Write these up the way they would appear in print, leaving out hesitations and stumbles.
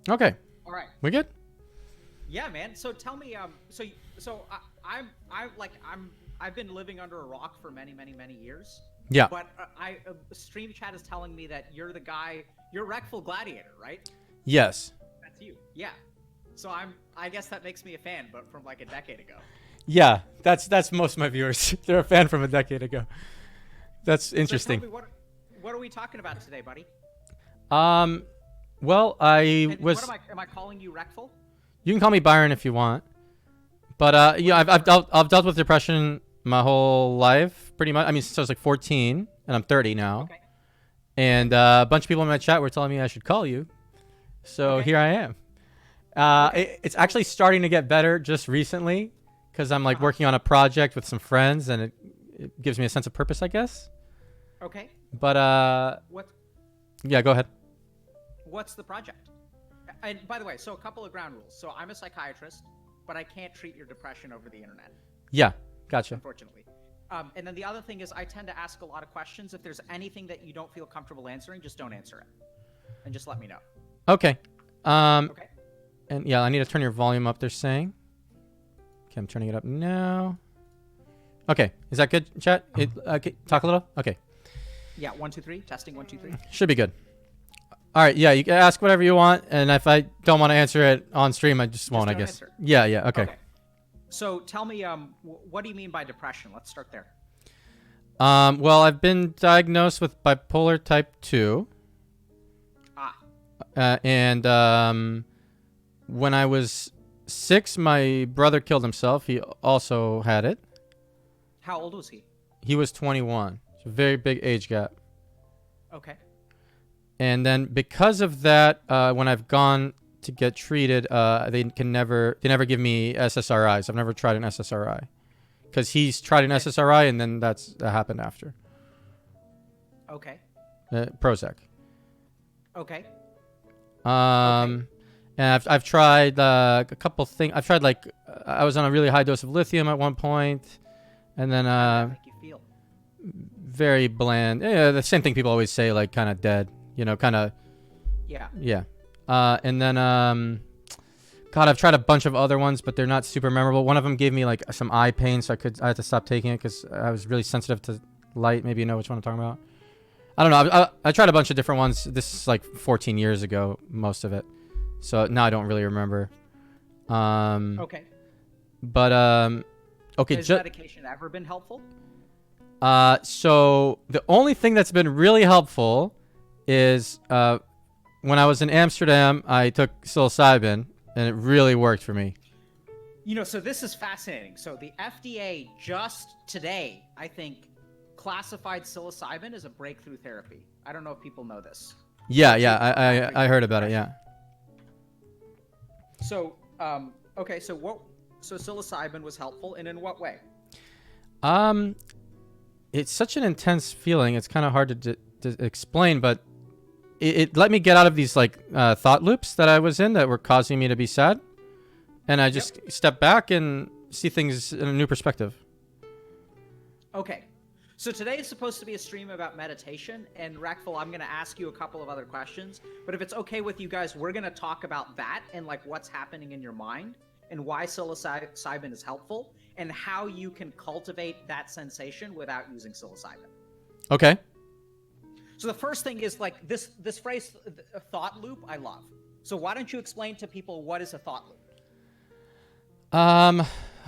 Okay. All right. We good? Yeah, man. So tell me, I've been living under a rock for many, many, many years. Yeah. But stream chat is telling me that you're the guy. You're Reckful Gladiator, right? Yes. That's you. Yeah. So I guess that makes me a fan, but from like a decade ago. Yeah. That's most of my viewers. They're a fan from a decade ago. That's interesting. So tell me, what are we talking about today, buddy? Well, And was. what am I calling you Reckful? You can call me Byron if you want. But yeah, I've dealt with depression my whole life, pretty much. I mean, since I was like 14, and I'm 30 now. Okay. And a bunch of people in my chat were telling me I should call you. So here I am. It's actually starting to get better just recently because I'm like working on a project with some friends, and it gives me a sense of purpose, I guess. Okay. But What? yeah, go ahead. What's the project? And by the way, so a couple of ground rules. So I'm a psychiatrist, but I can't treat your depression over the internet, Yeah, gotcha. unfortunately. And then the other thing is I tend to ask a lot of questions. If there's anything that you don't feel comfortable answering, just don't answer it. And just let me know. Okay. Okay. And yeah, I need to turn your volume up, they're saying. Okay, I'm turning it up now. Okay, is that good, chat? Okay, talk a little? Okay. Yeah, 1, 2, 3. Testing 1, 2, 3. Should be good. All right, yeah, you can ask whatever you want, and if I don't want to answer it on stream, I just won't, I don't guess. answer. Yeah, okay. So tell me, what do you mean by depression? Let's start there. Well, I've been diagnosed with bipolar type 2. And when I was 6, my brother killed himself. He also had it. How old was he? He was 21. It's a very big age gap. Okay. And then because of that, when I've gone to get treated, they never give me SSRIs. I've never tried an SSRI because he's tried an SSRI, and then that happened after. Okay. Prozac. Okay. And I've tried a couple things. I've tried I was on a really high dose of lithium at one point, and then How does that make you feel? very bland. Yeah, the same thing people always say, like kind of dead. You know, kind of. Yeah. Yeah. And then God, I've tried a bunch of other ones, but they're not super memorable. One of them gave me like some eye pain, so I had to stop taking it because I was really sensitive to light. Maybe you know which one I'm talking about. I don't know. I tried a bunch of different ones. This is like 14 years ago, most of it. So now I don't really remember. Okay. But okay. Has medication ever been helpful? So the only thing that's been really helpful is when I was in Amsterdam, I took psilocybin, and it really worked for me. You know, so this is fascinating. So the FDA just today, I think, classified psilocybin as a breakthrough therapy. I don't know if people know this. Yeah, I heard about it. Yeah. So, okay, so psilocybin was helpful, and in what way? It's such an intense feeling. It's kind of hard to explain, but it let me get out of these thought loops that I was in that were causing me to be sad, and I just step back and see things in a new perspective. Okay. So today is supposed to be a stream about meditation, and Reckful, I'm going to ask you a couple of other questions, but if it's okay with you guys, we're going to talk about that and like what's happening in your mind and why psilocybin is helpful and how you can cultivate that sensation without using psilocybin. Okay. So the first thing is like this phrase, a thought loop, I love. So why don't you explain to people what is a thought loop?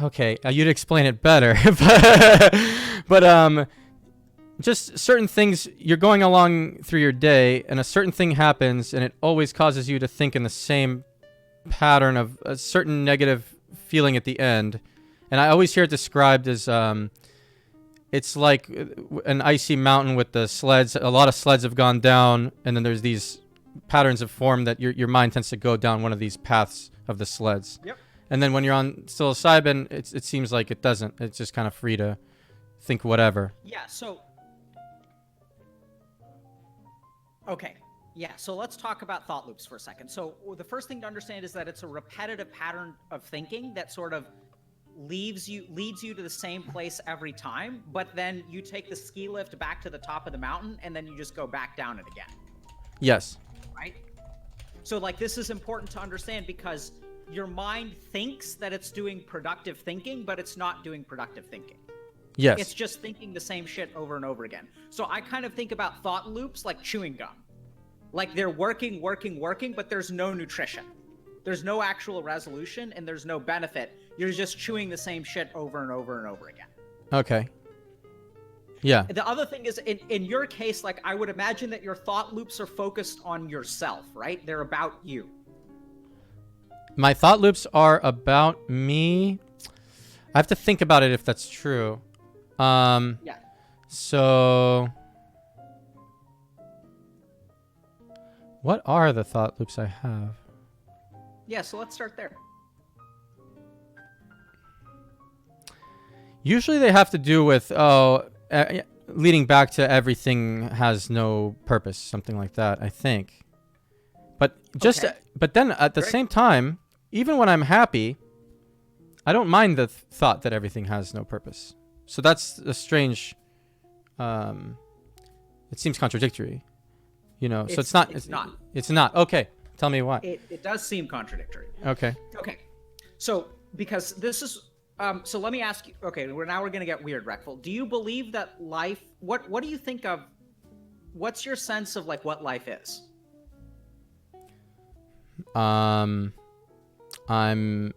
Okay, you'd explain it better, but just certain things, you're going along through your day and a certain thing happens and it always causes you to think in the same pattern of a certain negative feeling at the end. And I always hear it described as, it's like an icy mountain with the sleds. A lot of sleds have gone down, and then there's these patterns of form that your mind tends to go down one of these paths of the sleds. Yep. And then when you're on psilocybin, it seems like it doesn't. It's just kind of free to think whatever. Yeah, so... Okay. Yeah, so let's talk about thought loops for a second. So the first thing to understand is that it's a repetitive pattern of thinking that sort of leads you to the same place every time, but then you take the ski lift back to the top of the mountain, and then you just go back down it again. Yes. Right? So like this is important to understand because your mind thinks that it's doing productive thinking, but it's not doing productive thinking. Yes. It's just thinking the same shit over and over again. So I kind of think about thought loops like chewing gum. Like they're working, but there's no nutrition. There's no actual resolution and there's no benefit. You're just chewing the same shit over and over and over again. Okay. Yeah. The other thing is, in your case, like I would imagine that your thought loops are focused on yourself, right? They're about you. My thought loops are about me. I have to think about it if that's true. Yeah. So, what are the thought loops I have? Yeah, so let's start there. Usually they have to do with, leading back to everything has no purpose, something like that, I think. But but then at the same time, even when I'm happy, I don't mind the thought that everything has no purpose. So that's a strange, it seems contradictory, so it's not. It's not. Okay. Tell me why. It does seem contradictory. Okay. Okay. So, because this is, so let me ask you, okay, we're going to get weird, Reckful. Do you believe that life, what do you think of, what's your sense of like what life is? I'm an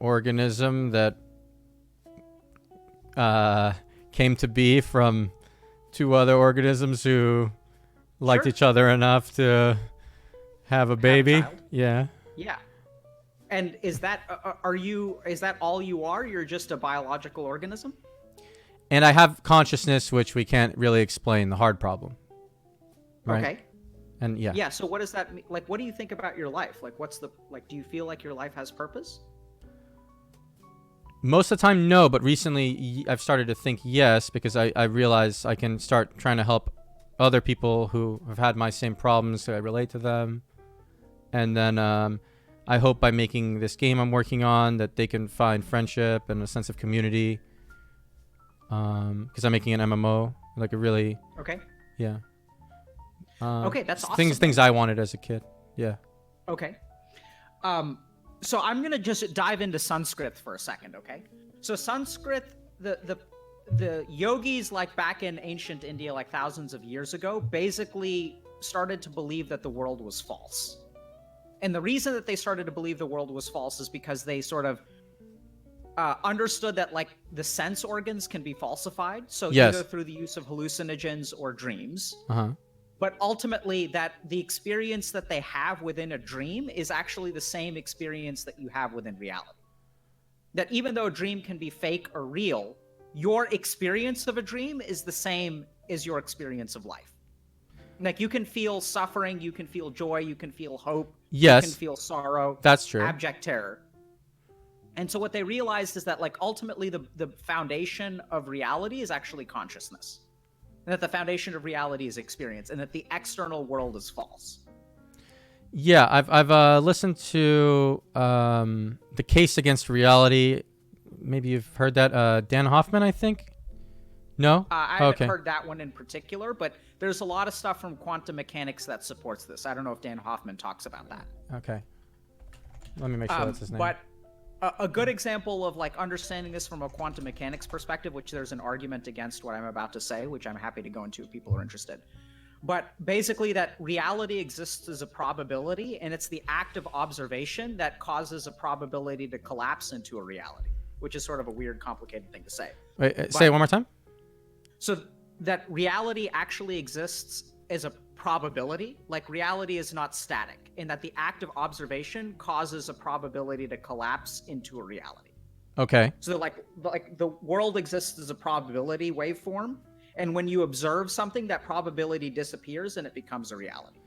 organism that came to be from two other organisms who liked each other enough to have a baby. Yeah. Yeah. And is that is that all you are? You're just a biological organism? And I have consciousness, which we can't really explain, the hard problem. Right? Okay. And yeah. Yeah, so what does that mean? Like, what do you think about your life? Like, do you feel like your life has purpose? Most of the time, no, but recently I've started to think yes, because I realize I can start trying to help other people who have had my same problems, so I relate to them. And then I hope by making this game I'm working on that they can find friendship and a sense of community. Because I'm making an MMO, like a really... Okay. Yeah. Okay, that's awesome. Things I wanted as a kid. Yeah. Okay. So I'm going to just dive into Sanskrit for a second, okay? So Sanskrit, the yogis, like back in ancient India, like thousands of years ago, basically started to believe that the world was false. And the reason that they started to believe the world was false is because they sort of understood that like the sense organs can be falsified. So either through the use of hallucinogens or dreams. Uh-huh. But ultimately that the experience that they have within a dream is actually the same experience that you have within reality. That even though a dream can be fake or real, your experience of a dream is the same as your experience of life. Like you can feel suffering, you can feel joy, you can feel hope, yes, you can feel sorrow. That's true. Abject terror. And so what they realized is that like ultimately the foundation of reality is actually consciousness. And that the foundation of reality is experience, and that the external world is false. Yeah, I've listened to The Case Against Reality. Maybe you've heard that. Dan Hoffman, I think. No? I haven't heard that one in particular, but there's a lot of stuff from quantum mechanics that supports this. I don't know if Dan Hoffman talks about that. Okay. Let me make sure that's his name. But a good example of like understanding this from a quantum mechanics perspective, which there's an argument against what I'm about to say, which I'm happy to go into if people are interested. But basically that reality exists as a probability, and it's the act of observation that causes a probability to collapse into a reality, which is sort of a weird, complicated thing to say. Wait, say it one more time? So that reality actually exists as a probability, like reality is not static, and that the act of observation causes a probability to collapse into a reality. Okay. So like the world exists as a probability waveform, and when you observe something, that probability disappears and it becomes a reality.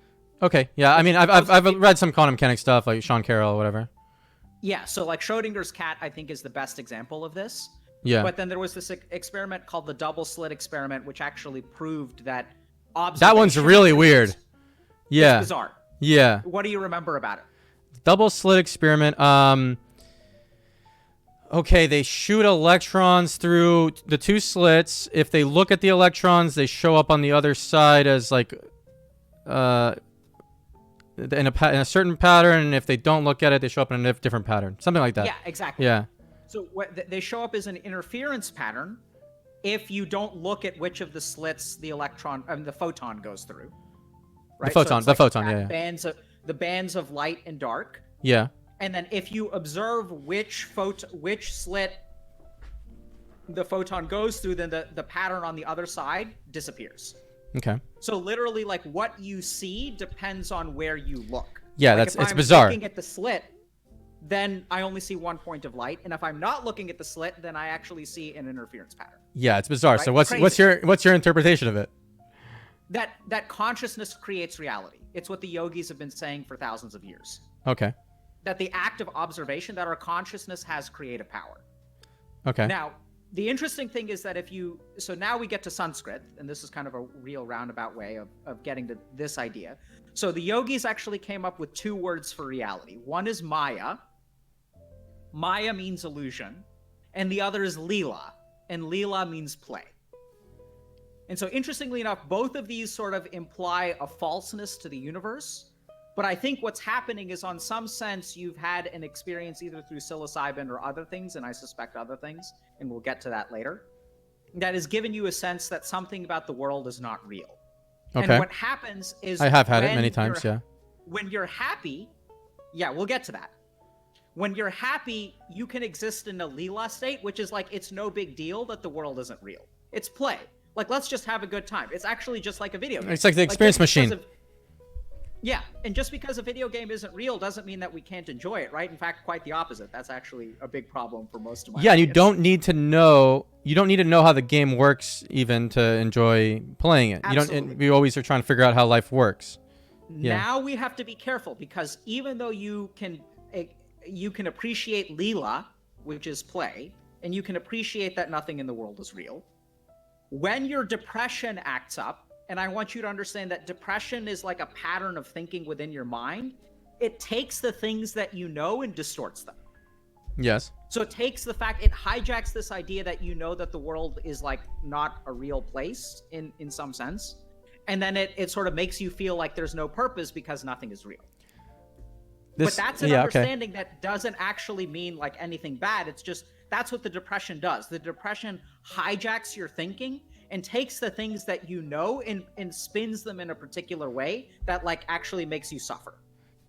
Okay. Yeah. I mean, I've read some quantum mechanics stuff, like Sean Carroll or whatever. Yeah. So like Schrodinger's cat, I think, is the best example of this. Yeah. But then there was this experiment called the double slit experiment, which actually proved that that one's really weird. Yeah. It's bizarre. Yeah. What do you remember about it? Double slit experiment. Okay, they shoot electrons through the two slits. If they look at the electrons, they show up on the other side as like in a certain pattern, and if they don't look at it, they show up in a different pattern. Something like that. Yeah, exactly. Yeah. So they show up as an interference pattern if you don't look at which of the slits the photon goes through. Right? The photon, yeah. The bands of light and dark. Yeah. And then if you observe which slit the photon goes through, then the pattern on the other side disappears. Okay. So literally, like, what you see depends on where you look. Yeah, like, it's bizarre. If I'm looking at the slit, then I only see one point of light, and if I'm not looking at the slit, then I actually see an interference pattern. Yeah, it's bizarre. Right? So what's your interpretation of it? That consciousness creates reality. It's what the yogis have been saying for thousands of years. Okay. That the act of observation, that our consciousness has creative power. Okay. Now, the interesting thing is that so now we get to Sanskrit, and this is kind of a real roundabout way of getting to this idea. So the yogis actually came up with two words for reality. One is Maya. Maya means illusion. And the other is Leela. And Leela means play. And so interestingly enough, both of these sort of imply a falseness to the universe. But I think what's happening is, on some sense, you've had an experience either through psilocybin or other things, and I suspect other things, and we'll get to that later, that has given you a sense that something about the world is not real. Okay. And what happens is, I have had it many times, yeah. When you're happy, yeah, we'll get to that. When you're happy, you can exist in a Leela state, which is like, it's no big deal that the world isn't real. It's play. Like, let's just have a good time. It's actually just like a video game. It's like the experience machine. Yeah, and just because a video game isn't real doesn't mean that we can't enjoy it, right? In fact, quite the opposite. That's actually a big problem for most of my and you don't need to know how the game works even to enjoy playing it. Absolutely. We always are trying to figure out how life works. Yeah. Now we have to be careful, because even though you can appreciate Leela, which is play, and you can appreciate that nothing in the world is real, when your depression acts up, and I want you to understand that depression is like a pattern of thinking within your mind. It takes the things that you know and distorts them. Yes. So it hijacks this idea that you know that the world is like not a real place in some sense. And then it sort of makes you feel like there's no purpose because nothing is real. But that's an understanding that doesn't actually mean like anything bad. It's just, that's what the depression does. The depression hijacks your thinking and takes the things that you know and spins them in a particular way that like actually makes you suffer.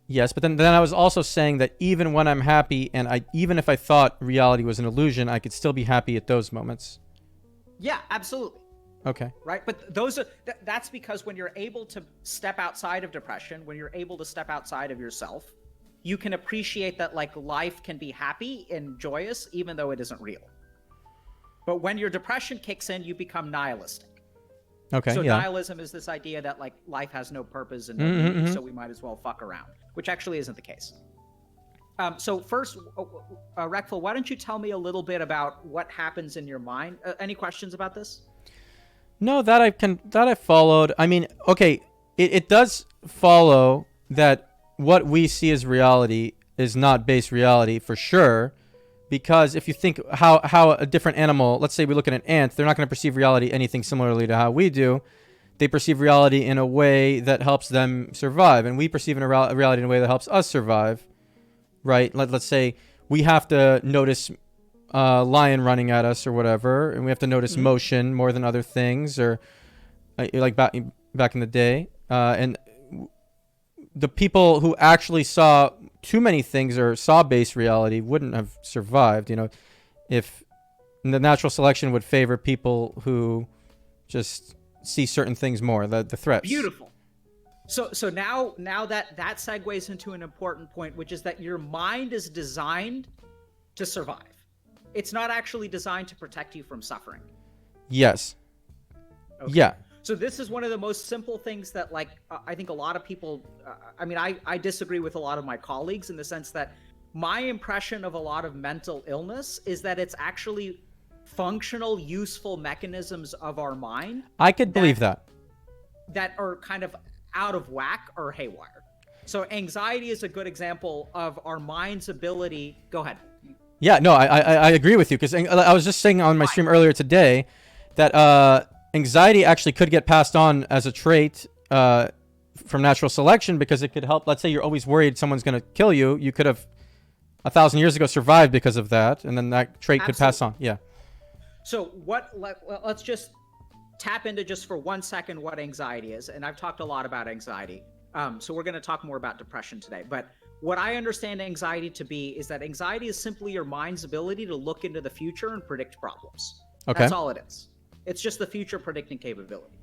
Yes, but then I was also saying that even when I'm happy, and even if I thought reality was an illusion, I could still be happy at those moments. Yeah, absolutely. Okay. Right, but that's because when you're able to step outside of depression, when you're able to step outside of yourself, you can appreciate that like life can be happy and joyous even though it isn't real. But when your depression kicks in, you become nihilistic. Okay. So yeah. nihilism is this idea that like life has no purpose and no meaning, so we might as well fuck around, which actually isn't the case. So first, Reckful, why don't you tell me a little bit about what happens in your mind? Any questions about this? No, that I followed. I mean, okay, it does follow that what we see as reality is not base reality for sure. Because if you think how a different animal, let's say we look at an ant, they're not going to perceive reality anything similarly to how we do. They perceive reality in a way that helps them survive, and we perceive reality in a way that helps us survive, right? Let's say we have to notice a lion running at us or whatever, and we have to notice motion more than other things, or like back in the day. And the people who actually saw too many things or saw base reality wouldn't have survived. If the natural selection would favor people who just see certain things more, the threats. Beautiful. So now that segues into an important point, which is that your mind is designed to survive. It's not actually designed to protect you from suffering. Yes. Okay. Yeah. So this is one of the most simple things that, like, I think a lot of people, I disagree with a lot of my colleagues in the sense that my impression of a lot of mental illness is that it's actually functional, useful mechanisms of our mind. I could believe that. That are kind of out of whack or haywire. So anxiety is a good example of our mind's ability. Go ahead. Yeah, no, I agree with you, because I was just saying on my stream earlier today that anxiety actually could get passed on as a trait from natural selection because it could help. Let's say you're always worried someone's going to kill you. You could have 1,000 years ago survived because of that, and then that trait could pass on. Yeah. So let's just tap into just for 1 second what anxiety is. And I've talked a lot about anxiety. So we're going to talk more about depression today. But what I understand anxiety to be is that anxiety is simply your mind's ability to look into the future and predict problems. Okay. That's all it is. It's just the future predicting capability.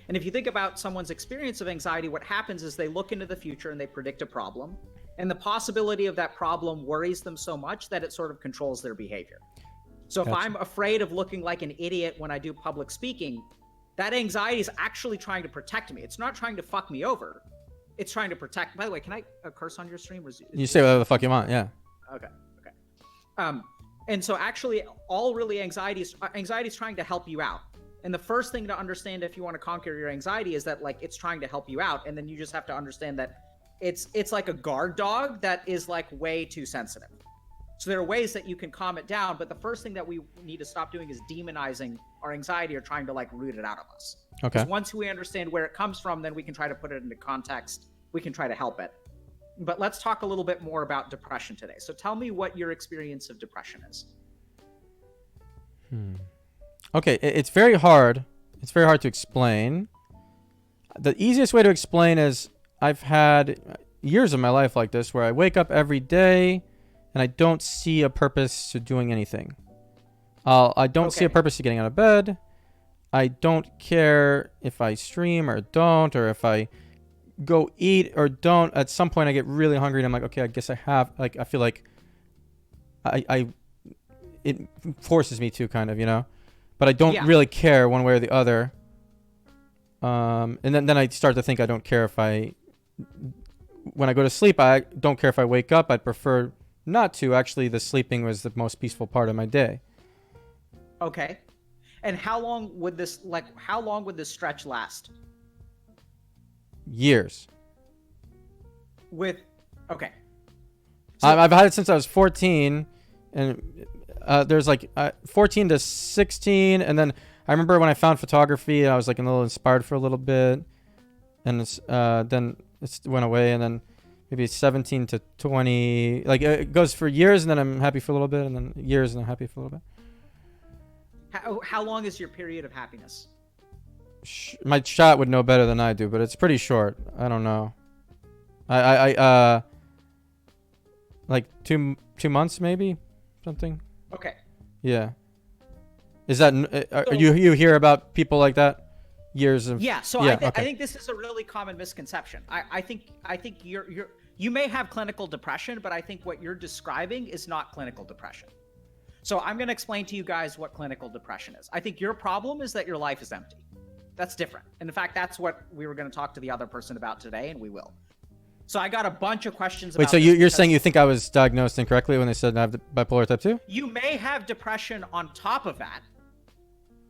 And if you think about someone's experience of anxiety, what happens is they look into the future and they predict a problem. And the possibility of that problem worries them so much that it sort of controls their behavior. So if I'm afraid of looking like an idiot when I do public speaking, that anxiety is actually trying to protect me. It's not trying to fuck me over. It's trying to protect. By the way, can I curse on your stream? You say whatever the fuck you want, yeah. Okay. And so actually, all really anxiety is trying to help you out. And the first thing to understand if you want to conquer your anxiety is that like it's trying to help you out, and then you just have to understand that it's like a guard dog that is like way too sensitive. So there are ways that you can calm it down, but the first thing that we need to stop doing is demonizing our anxiety or trying to like root it out of us. Okay. Because once we understand where it comes from, then we can try to put it into context. We can try to help it. But let's talk a little bit more about depression today. So tell me what your experience of depression is. Okay, it's very hard. It's very hard to explain. The easiest way to explain is I've had years of my life like this where I wake up every day and I don't see a purpose to doing anything. I don't see a purpose to getting out of bed. I don't care if I stream or don't, or if I go eat or don't. At some point I get really hungry and I'm like, okay, I guess I have, like, I feel like it forces me to kind of, you know, but I don't really care one way or the other. And then I start to think I don't care when I go to sleep, I don't care if I wake up. I'd prefer not to. Actually, the sleeping was the most peaceful part of my day. Okay. And how long would this stretch last? Years. Okay. So, I've had it since I was 14, and there's like 14 to 16, and then I remember when I found photography, I was like a little inspired for a little bit, and then it went away, and then maybe 17 to 20, like it goes for years, and then I'm happy for a little bit, and then years, and I'm happy for a little bit. How long is your period of happiness? My chat would know better than I do, but it's pretty short. I don't know. I like two months maybe, something. Okay. Yeah. Is that you hear about people like that? Years of I think this is a really common misconception. I think you may have clinical depression, but I think what you're describing is not clinical depression. So I'm going to explain to you guys what clinical depression is. I think your problem is that your life is empty. That's different. And in fact, that's what we were going to talk to the other person about today, and we will. So I got a bunch of questions about Wait, so you're saying you think I was diagnosed incorrectly when they said I have bipolar type 2? You may have depression on top of that.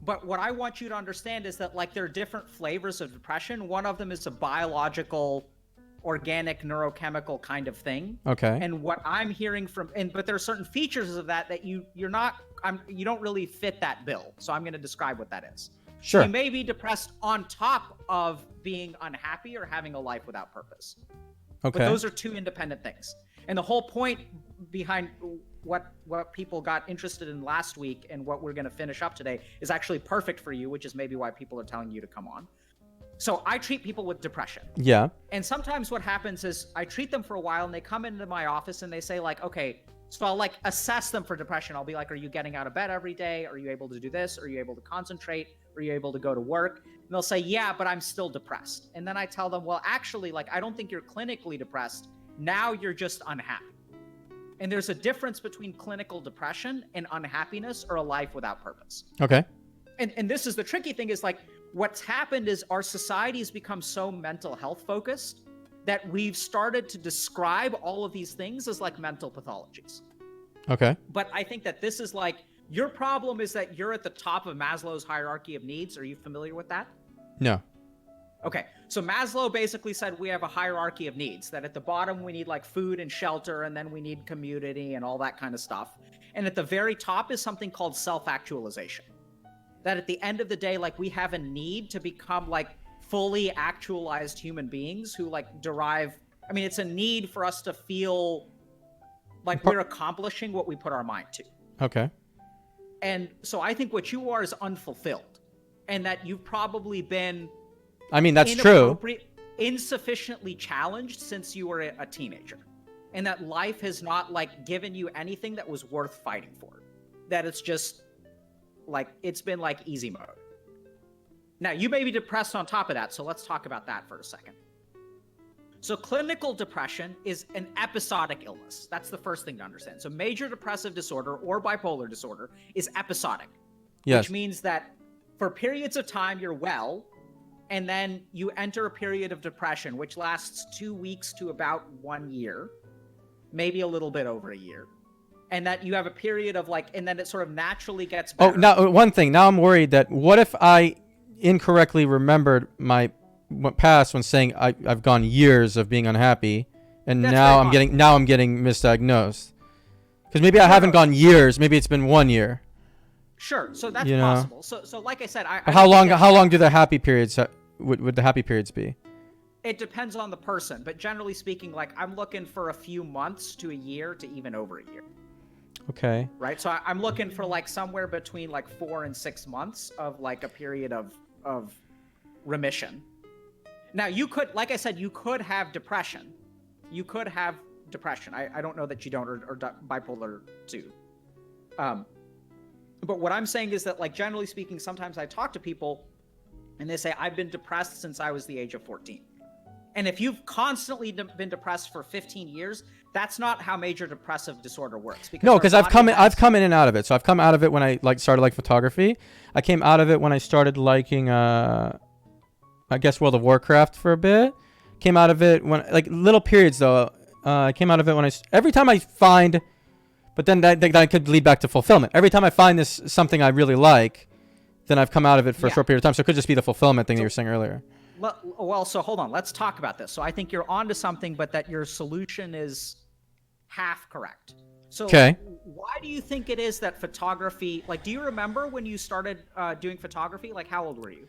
But what I want you to understand is that like there are different flavors of depression. One of them is a biological, organic, neurochemical kind of thing. Okay. And what I'm hearing but there are certain features of that you don't really fit that bill. So I'm going to describe what that is. Sure. You may be depressed on top of being unhappy or having a life without purpose. Okay. But those are two independent things. And the whole point behind what people got interested in last week and what we're going to finish up today is actually perfect for you, which is maybe why people are telling you to come on. So I treat people with depression. Yeah. And sometimes what happens is I treat them for a while and they come into my office and they say like, okay, so I'll like assess them for depression. I'll be like, are you getting out of bed every day? Are you able to do this? Are you able to concentrate? Are you able to go to work? And they'll say, yeah, but I'm still depressed. And then I tell them, well, actually, like, I don't think you're clinically depressed. Now you're just unhappy. And there's a difference between clinical depression and unhappiness or a life without purpose. Okay. And this is the tricky thing is like, what's happened is our society has become so mental health focused that we've started to describe all of these things as like mental pathologies. Okay. But I think that this is like, your problem is that you're at the top of Maslow's hierarchy of needs. Are you familiar with that? No. Okay. So Maslow basically said we have a hierarchy of needs, that at the bottom we need like food and shelter, and then we need community and all that kind of stuff. And at the very top is something called self-actualization. That at the end of the day, like we have a need to become like fully actualized human beings who like derive. I mean, it's a need for us to feel like we're accomplishing what we put our mind to. Okay. And so I think what you are is unfulfilled, and that you've probably been. I mean, that's true. Insufficiently challenged since you were a teenager, and that life has not like given you anything that was worth fighting for. That it's just like it's been like easy mode. Now you may be depressed on top of that, so let's talk about that for a second. So clinical depression is an episodic illness. That's the first thing to understand. So major depressive disorder or bipolar disorder is episodic, Yes. which means that for periods of time you're well, and then you enter a period of depression, which lasts 2 weeks to about 1 year, maybe a little bit over a year. And that you have a period of like, and then it sort of naturally gets better. Oh, now one thing. Now I'm worried that what if I incorrectly remembered my past when saying I've gone years of being unhappy, and That's now very I'm getting misdiagnosed. Because maybe I haven't gone years. Maybe it's been 1 year. Sure, so that's You know. possible. So like I said, I How don't long? think How long do the happy periods would the happy periods be? it depends on the person, but generally speaking, like I'm looking for a few months to a year to even over a year. Okay. Right, so I'm looking for like somewhere between like 4 and 6 months of like a period of remission. Now you could, like I said, you could have depression. You could have depression. I don't know that you don't, or bipolar 2. But what I'm saying is that, like, generally speaking, sometimes I talk to people and they say, I've been depressed since I was the age of 14. And if you've constantly been depressed for 15 years, that's not how major depressive disorder works. No, because I've come in and out of it. So I've come out of it when I started like photography. I came out of it when I started liking I guess World of Warcraft for a bit. Came out of it when like little periods though. I came out of it when every time I find, but then that could lead back to fulfillment. Every time I find this something I really like, then I've come out of it for a short period of time. So it could just be the fulfillment thing that you were saying earlier. Well, so hold on. Let's talk about this. So I think you're onto something, but that your solution is half correct. So Okay. Why do you think it is that photography, like, do you remember when you started doing photography? Like, how old were you?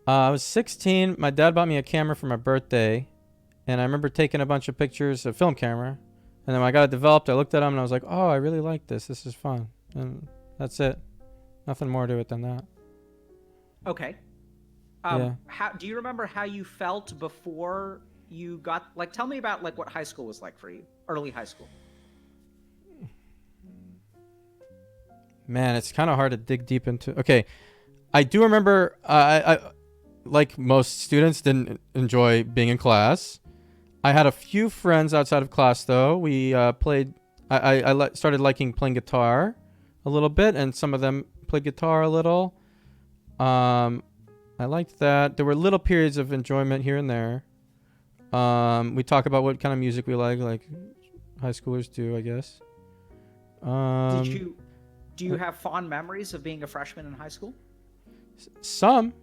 I was 16. My dad bought me a camera for my birthday, and I remember taking a bunch of pictures, a film camera. And then when I got it developed, I looked at them and I was like, oh, I really like this. This is fun. And that's it. Nothing more to it than that. Okay. Yeah. How do you remember how you felt before you got, like, tell me about like what high school was like for you, early high school. Man, it's kind of hard to dig deep into. Okay. I do remember, I like most students, didn't enjoy being in class. I had a few friends outside of class, though. We played. I started liking playing guitar a little bit, and some of them played guitar a little. I liked that. There were little periods of enjoyment here and there. We talk about what kind of music we like high schoolers do, I guess. Do you have fond memories of being a freshman in high school? Some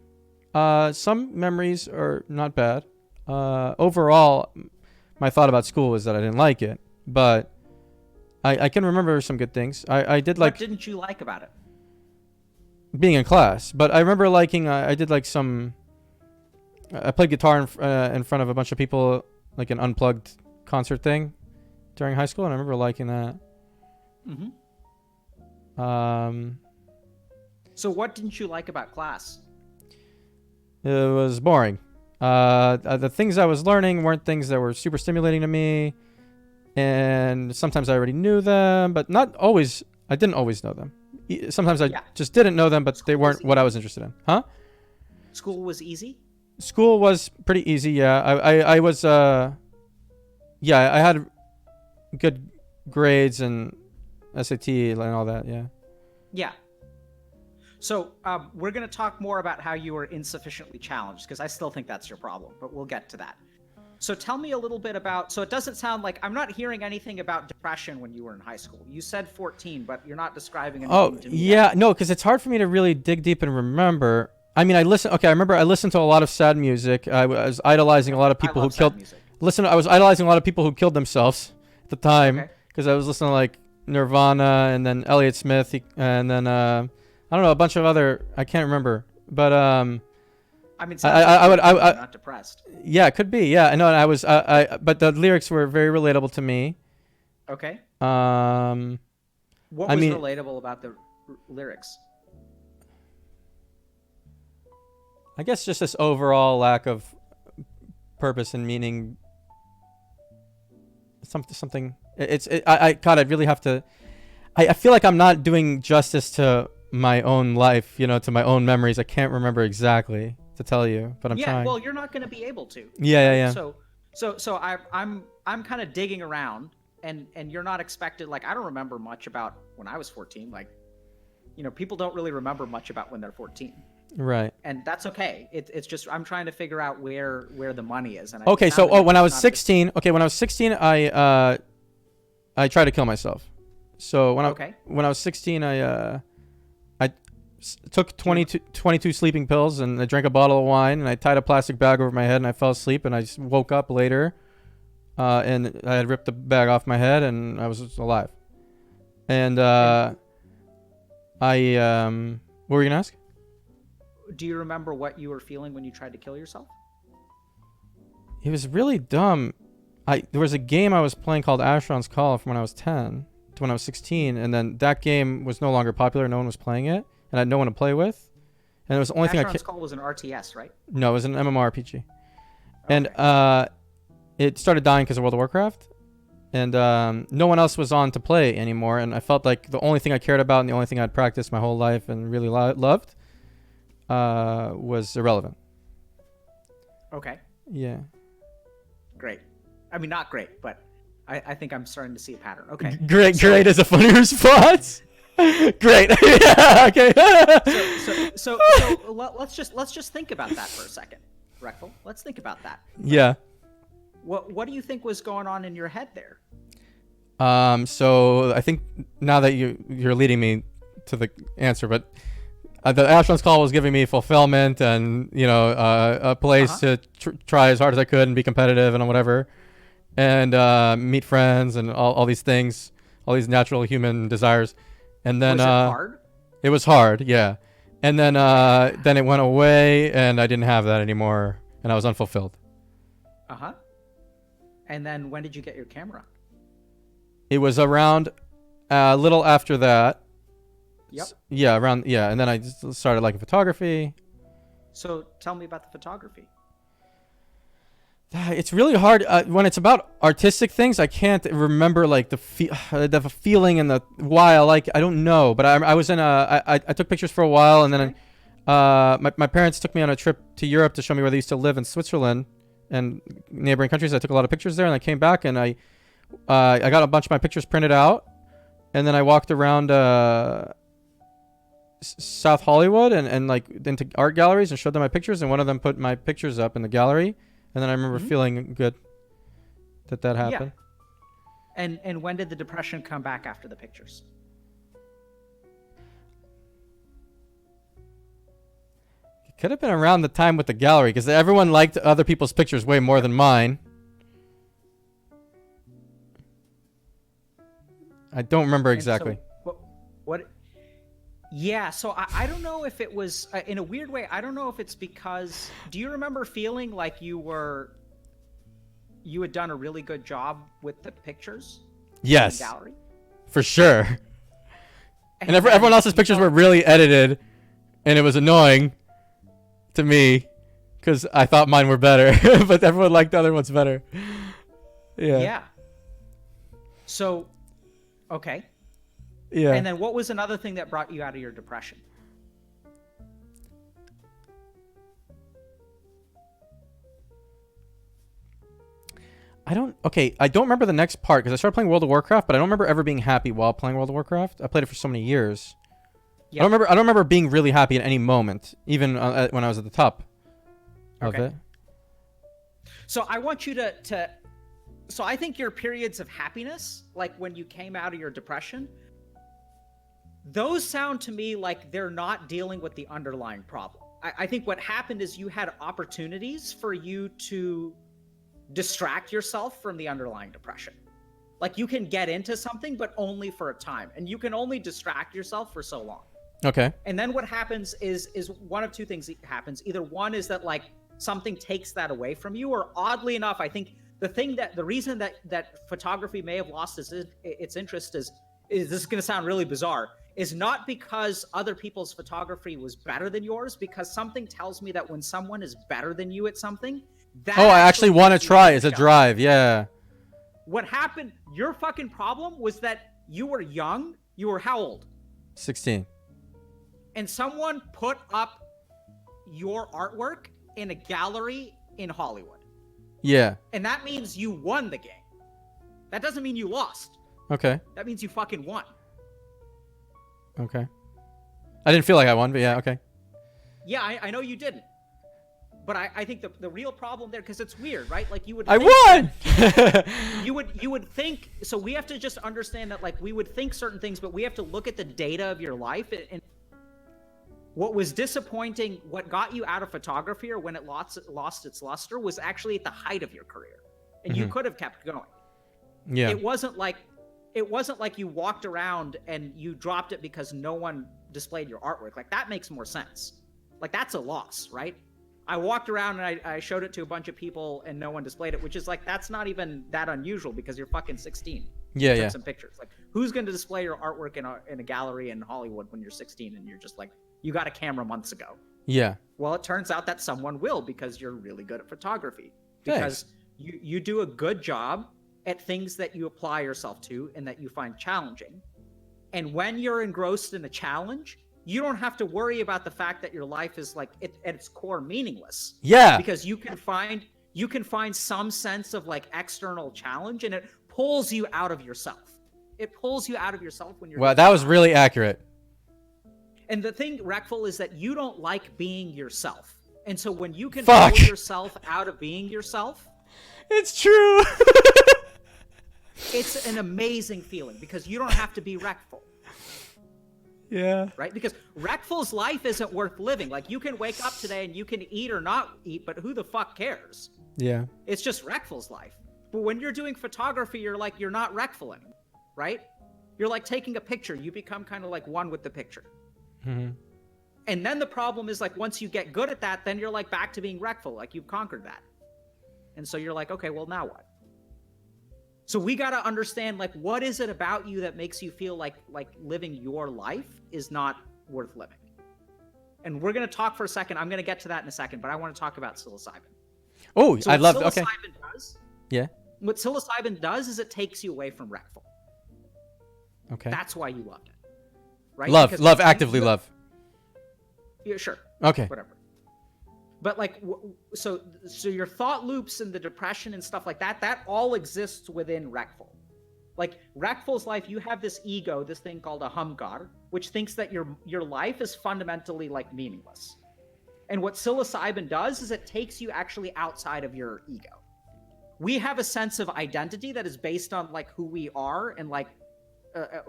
memories are not bad. Overall, my thought about school was that I didn't like it, but I can remember some good things. I did like. What didn't you like about it? Being in class, but I remember liking. I did like some. I played guitar in front of a bunch of people, like an unplugged concert thing, during high school, and I remember liking that. Mm-hmm. Um. So what didn't you like about class? It was boring. The things I was learning weren't things that were super stimulating to me, and sometimes I already knew them, but not always. I didn't always know them. Sometimes I just didn't know them, but they weren't what I was interested in. Huh? School was easy? School was pretty easy, yeah. I was, I had good grades and SAT and all that, yeah. Yeah. So we're going to talk more about how you were insufficiently challenged, because I still think that's your problem, but we'll get to that. So tell me a little bit about, so it doesn't sound like, I'm not hearing anything about depression when you were in high school. You said 14, but you're not describing anything to me yet. No, because it's hard for me to really dig deep and remember. I mean, I remember I listened to a lot of sad music. I was idolizing a lot of people who killed. I was idolizing a lot of people who killed themselves at the time, because I was listening to like Nirvana and then Elliott Smith and then I don't know, a bunch of other, I can't remember, but I mean, I not depressed. yeah, it could be. Yeah, I know. I was. But the lyrics were very relatable to me. Okay. Um, What I was mean, relatable about the lyrics? I guess just this overall lack of purpose and meaning. Something. God, I really have to. I feel like I'm not doing justice to my own life, to my own memories. I can't remember exactly to tell you, but I'm trying. Well, you're not going to be able to. Yeah, right? yeah. So I'm kind of digging around, and you're not expected. Like, I don't remember much about when I was 14. Like, people don't really remember much about when they're 14. Right. And that's okay. It's just I'm trying to figure out where the money is. And okay, so when I was 16, I tried to kill myself. So when I was 16, I took 22 sleeping pills, and I drank a bottle of wine, and I tied a plastic bag over my head, and I fell asleep, and I just woke up later, and I had ripped the bag off my head, and I was alive. And what were you gonna ask? Do you remember what you were feeling when you tried to kill yourself? It was really dumb. There was a game I was playing called Asheron's Call from when I was 10 to when I was 16, and then that game was no longer popular. No one was playing it, and I had no one to play with. And it was the only thing Asheron's Call was an RTS, right? No, it was an MMORPG. Okay. And it started dying because of World of Warcraft. And no one else was on to play anymore, and I felt like the only thing I cared about and the only thing I'd practiced my whole life and really loved was irrelevant. Okay. Yeah. Great. I mean, not great, but I think I'm starting to see a pattern. Okay. Great is a funny response. Great. Yeah. Okay. So let's just think about that for a second, Reckful. Let's think about that. Yeah. What do you think was going on in your head there? So I think now that you're leading me to the answer, but the Asheron's Call was giving me fulfillment and a place to try as hard as I could and be competitive and whatever, and meet friends and all these things, all these natural human desires. And then was it hard? It was hard, yeah. And then it went away, and I didn't have that anymore, and I was unfulfilled. And then when did you get your camera? It was around a little after that. Yep. Yeah, and then I just started liking photography. So tell me about the photography. It's really hard when it's about artistic things. I can't remember like the feeling and the why I like. I don't know, but I was in I took pictures for a while, and then my parents took me on a trip to Europe to show me where they used to live in Switzerland and neighboring countries. I took a lot of pictures there, and I came back, and I got a bunch of my pictures printed out, and then I walked around South Hollywood and like into art galleries and showed them my pictures, and one of them put my pictures up in the gallery, and then I remember feeling good that happened. Yeah. And when did the depression come back after the pictures? It could have been around the time with the gallery, because everyone liked other people's pictures way more than mine. I don't remember exactly. So what? Yeah, so I don't know if it was, in a weird way, I don't know if it's because, do you remember feeling like you had done a really good job with the pictures? Yes. In the gallery? For sure. And everyone else's pictures were really edited, and it was annoying to me because I thought mine were better, but everyone liked the other ones better. Yeah. Yeah. So, okay. Yeah. And then what was another thing that brought you out of your depression? I don't remember the next part because I started playing World of Warcraft, but I don't remember ever being happy while playing World of Warcraft. I played it for so many years. Yep. I don't remember being really happy at any moment, even when I was at the top of it. So I want you to so I think your periods of happiness, like when you came out of your depression, those sound to me like they're not dealing with the underlying problem. I think what happened is you had opportunities for you to distract yourself from the underlying depression. Like you can get into something, but only for a time. And you can only distract yourself for so long. And then what happens is one of two things happens. Either one is that like something takes that away from you, or oddly enough, I think the reason that photography may have lost its interest is this is going to sound really bizarre, is not because other people's photography was better than yours, because something tells me that when someone is better than you at something, that I actually want to try. It's a drive. Yeah. What happened, your fucking problem was that you were young. You were how old? 16. And someone put up your artwork in a gallery in Hollywood. Yeah. And that means you won the game. That doesn't mean you lost. Okay. That means you fucking won. Okay. I didn't feel like I won, but yeah, okay. Yeah, I know you didn't. But I think the real problem there, because it's weird, right? Like you would. I won. you would think. So we have to just understand that, like, we would think certain things, but we have to look at the data of your life. And what was disappointing, what got you out of photography, or when it lost its luster, was actually at the height of your career, and you could have kept going. Yeah. It wasn't like you walked around and you dropped it because no one displayed your artwork. Like, that makes more sense. Like, that's a loss, right? I walked around and I showed it to a bunch of people and no one displayed it, which is like, that's not even that unusual because you're fucking 16. Yeah, Took some pictures. Like, who's going to display your artwork in a gallery in Hollywood when you're 16 and you're just like, you got a camera months ago? Yeah. Well, it turns out that someone will, because you're really good at photography. Because you do a good job at things that you apply yourself to and that you find challenging. And when you're engrossed in a challenge, you don't have to worry about the fact that your life is like at its core meaningless. Yeah. Because you can find some sense of like external challenge, and it pulls you out of yourself. It pulls you out of yourself when you're. Wow, that was really accurate. And the thing, Reckful, is that you don't like being yourself. And so when you can pull yourself out of being yourself, it's true. It's an amazing feeling, because you don't have to be Reckful. Yeah. Right? Because Reckful's life isn't worth living. Like, you can wake up today and you can eat or not eat, but who the fuck cares? Yeah. It's just Reckful's life. But when you're doing photography, you're not Reckful anymore, right? You're like taking a picture. You become kind of like one with the picture. Mm-hmm. And then the problem is, like, once you get good at that, then you're like back to being Reckful. Like, you've conquered that. And so you're like, okay, well, now what? So we got to understand, like, what is it about you that makes you feel like living your life is not worth living? And we're going to talk for a second. I'm going to get to that in a second, but I want to talk about psilocybin. Oh, so I love. Okay. Yeah. What psilocybin does is it takes you away from Reckful. Okay. That's why you loved it, right? Love, actively love. Yeah, sure. Okay. Whatever. But like, so your thought loops and the depression and stuff like that all exists within Reckful. Like, Reckful's life, you have this ego, this thing called a humgar, which thinks that your life is fundamentally like meaningless. And what psilocybin does is it takes you actually outside of your ego. We have a sense of identity that is based on like who we are, and like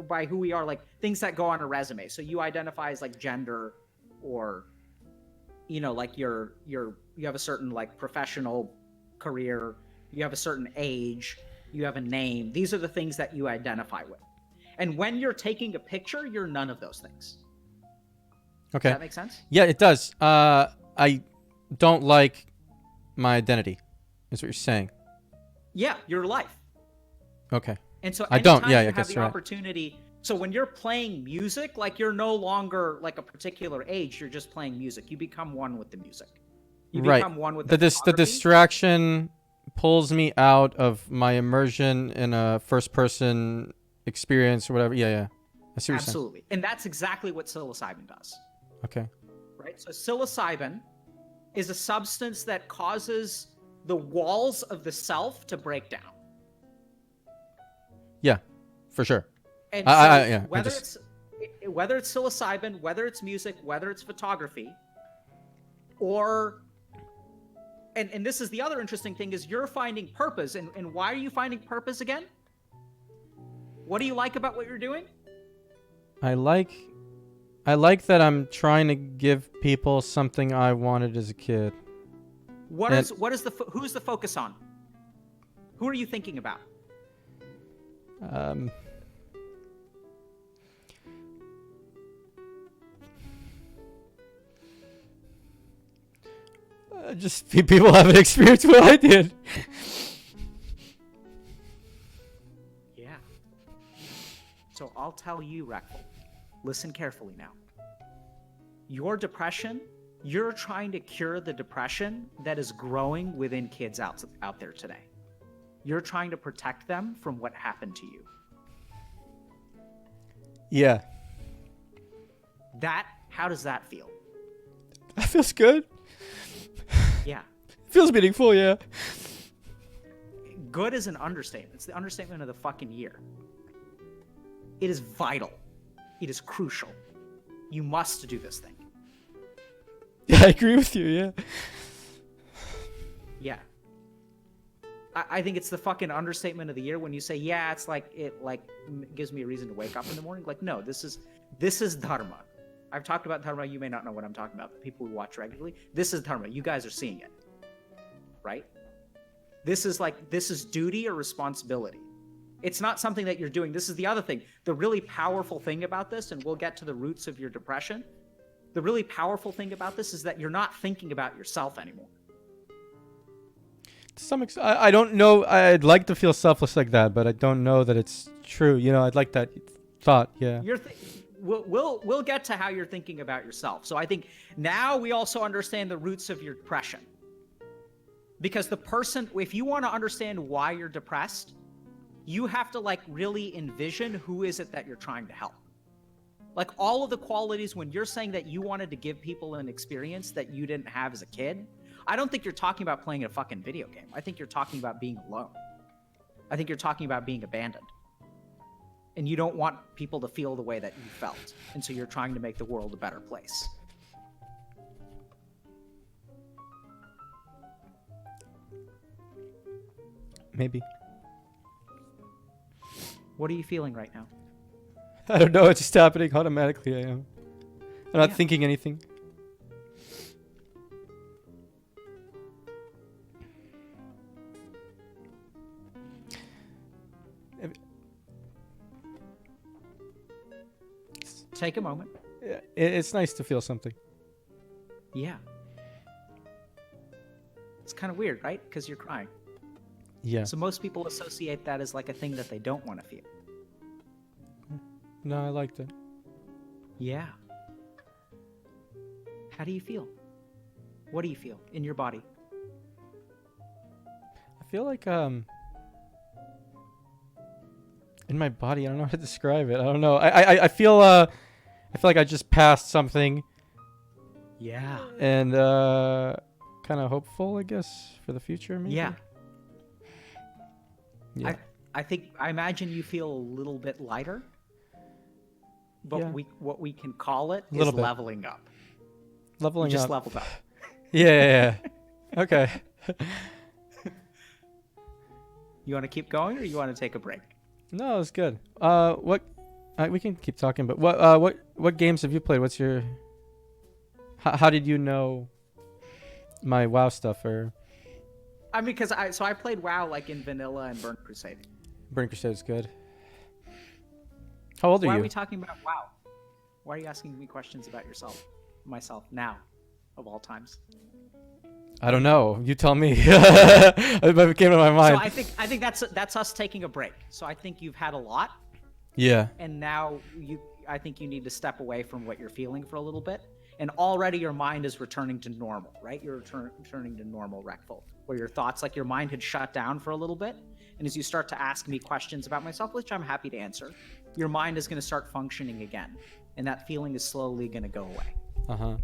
by who we are, like things that go on a resume. So you identify as like gender, or like you have a certain like professional career, you have a certain age, you have a name. These are the things that you identify with. And when you're taking a picture, you're none of those things. Okay. Does that make sense? Yeah, it does. I don't like my identity, is what you're saying. Yeah, your life. Okay. And so I don't. Yeah, I you guess have the you're right. opportunity. So when you're playing music, like, you're no longer like a particular age. You're just playing music. You become one with the music. You become one with the distraction pulls me out of my immersion in a first-person experience or whatever. Yeah. I see what you're saying. Absolutely. And that's exactly what psilocybin does. Okay. Right? So psilocybin is a substance that causes the walls of the self to break down. Yeah, for sure. And so whether it's psilocybin, whether it's music, whether it's photography, or and this is the other interesting thing, is you're finding purpose. And why are you finding purpose again? What do you like about what you're doing? I like that I'm trying to give people something I wanted as a kid. Who's the focus on? Who are you thinking about? Just people haven't experienced what I did. Yeah. So I'll tell you, Reckful, listen carefully now. Your depression, you're trying to cure the depression that is growing within kids out there today. You're trying to protect them from what happened to you. Yeah. How does that feel? That feels good. Yeah. Feels meaningful, yeah. Good is an understatement. It's the understatement of the fucking year. It is vital. It is crucial. You must do this thing. Yeah, I agree with you, yeah. Yeah. I think it's the fucking understatement of the year when you say, yeah, it's like, it like gives me a reason to wake up in the morning. Like, no, this is Dharma. I've talked about Dharma. You may not know what I'm talking about, but people who watch regularly, this is Dharma. You guys are seeing it, right? This is duty or responsibility. It's not something that you're doing. This is the other thing. The really powerful thing about this, and we'll get to the roots of your depression. The really powerful thing about this is that you're not thinking about yourself anymore. To some extent, I don't know. I'd like to feel selfless like that, but I don't know that it's true. You know, I'd like that thought. Yeah. We'll get to how you're thinking about yourself. So I think now we also understand the roots of your depression. Because if you want to understand why you're depressed, you have to like really envision who is it that you're trying to help. Like all of the qualities when you're saying that you wanted to give people an experience that you didn't have as a kid, I don't think you're talking about playing a fucking video game. I think you're talking about being alone. I think you're talking about being abandoned. And you don't want people to feel the way that you felt. And so you're trying to make the world a better place. Maybe. What are you feeling right now? I don't know. It's just happening automatically. I am. I'm not thinking anything. Take a moment. It's nice to feel something. Yeah. It's kind of weird, right? Because you're crying. Yeah. So most people associate that as like a thing that they don't want to feel. No, I liked it. Yeah. How do you feel? What do you feel in your body? I feel like in my body, I don't know how to describe it. I don't know. I feel like I just passed something. Yeah. And kind of hopeful, I guess, for the future, maybe. Yeah. Yeah. I imagine you feel a little bit lighter. But Yeah. what we can call it is Little bit. leveling up. Leveling You just up. leveled up. Yeah. Okay. You want to keep going or you want to take a break? No, it's good. We can keep talking, but what games have you played? What's your how did you know my WoW stuff? Or I mean, because I played WoW like in vanilla and Burnt Crusade. Burnt Crusade is good. How old are Why you? are we talking about WoW? Why are you asking me questions about myself now, of all times? I don't know. You tell me. It came to my mind. So I think that's us taking a break. So I think you've had a lot, Yeah. and now I think you need to step away from what you're feeling for a little bit. And already your mind is returning to normal, right? You're returning to normal, Reckful, where your thoughts, like your mind had shut down for a little bit. And as you start to ask me questions about myself, which I'm happy to answer, your mind is going to start functioning again. And that feeling is slowly going to go away. Uh-huh.